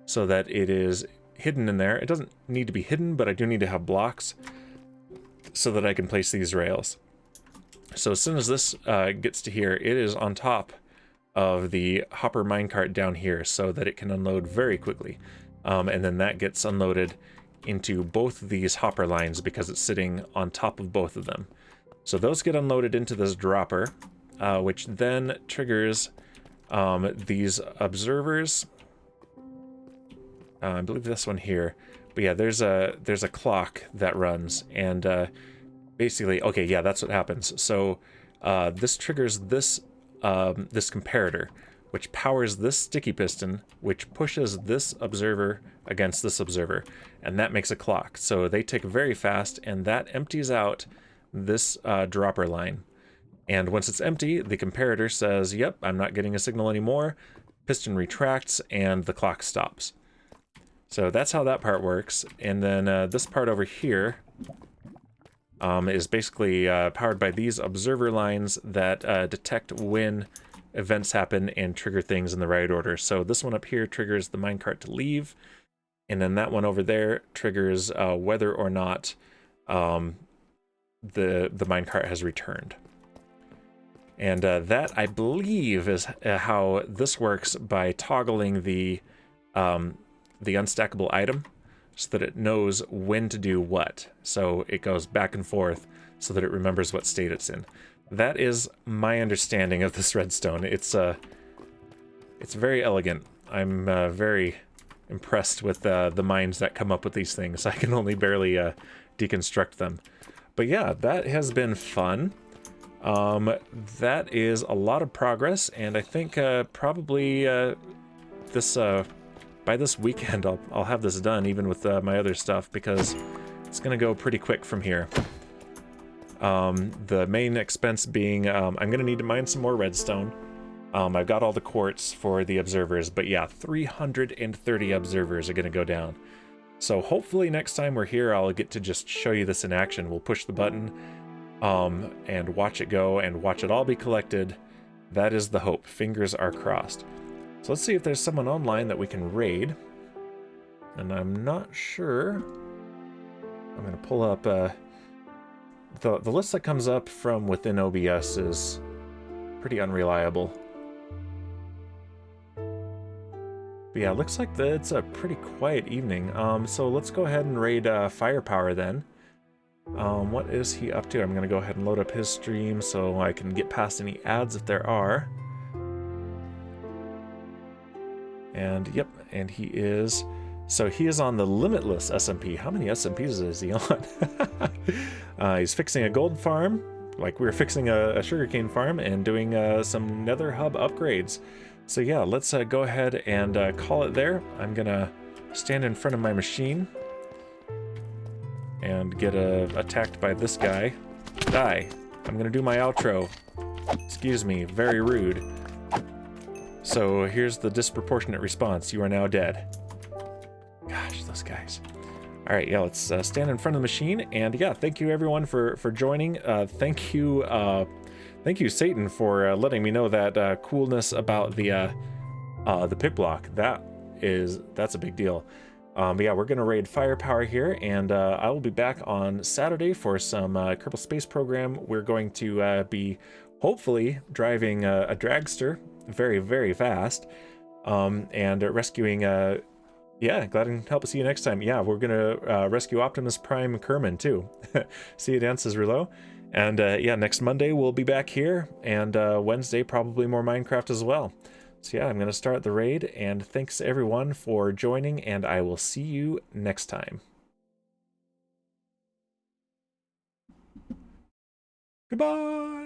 so that it is hidden in there. It doesn't need to be hidden, but I do need to have blocks so that I can place these rails. So as soon as this gets to here, it is on top of the hopper minecart down here so that it can unload very quickly. And then that gets unloaded into both of these hopper lines because it's sitting on top of both of them. So those get unloaded into this dropper, which then triggers these observers. I believe this one here. But yeah, there's a clock that runs, and basically, okay, yeah, that's what happens. So this triggers this this comparator, which powers this sticky piston, which pushes this observer against this observer, and that makes a clock. So they tick very fast, and that empties out this dropper line. And once it's empty, the comparator says, yep, I'm not getting a signal anymore. Piston retracts, and the clock stops. So that's how that part works. And then this part over here is basically powered by these observer lines that detect when events happen and trigger things in the right order. So this one up here triggers the minecart to leave, and then that one over there triggers whether or not the minecart has returned. And that, I believe, is how this works by toggling the unstackable item so that it knows when to do what. So it goes back and forth so that it remembers what state it's in. That is my understanding of this redstone. It's very elegant. I'm very impressed with the minds that come up with these things. I can only barely deconstruct them. But yeah, that has been fun. That is a lot of progress, and I think probably this by this weekend I'll have this done, even with my other stuff, because it's gonna go pretty quick from here. The main expense being I'm gonna need to mine some more redstone. I've got all the quartz for the observers, but yeah, 330 observers are gonna go down. So hopefully next time we're here, I'll get to just show you this in action. We'll push the button and watch it go and watch it all be collected. That is the hope. Fingers are crossed. So let's see if there's someone online that we can raid. And I'm not sure. I'm going to pull up the list that comes up from within OBS is pretty unreliable. But yeah, it looks like it's a pretty quiet evening. So let's go ahead and raid Firepower then. What is he up to? I'm going to go ahead and load up his stream so I can get past any ads if there are. And yep, and he is... So he is on the Limitless SMP. How many SMPs is he on? He's fixing a gold farm, like we were fixing a sugarcane farm, and doing some nether hub upgrades. So yeah, let's go ahead and call it there. I'm gonna stand in front of my machine and get attacked by this guy. Die. I'm gonna do my outro. Excuse me, very rude. So here's the disproportionate response. You are now dead. Gosh, those guys. All right, yeah, let's stand in front of the machine. And yeah, thank you everyone for joining. Thank you, Satan, for letting me know that coolness about the pick block. That's a big deal. But yeah, we're gonna raid Firepower here, and I will be back on Saturday for some Kerbal Space Program. We're going to be hopefully driving a dragster very, very fast, and rescuing. Yeah, glad to help see you next time. Yeah, we're gonna rescue Optimus Prime Kerman too. See you, Dances Rouleau. And yeah, next Monday we'll be back here, and Wednesday probably more Minecraft as well. So yeah, I'm going to start the raid, and thanks everyone for joining, and I will see you next time. Goodbye!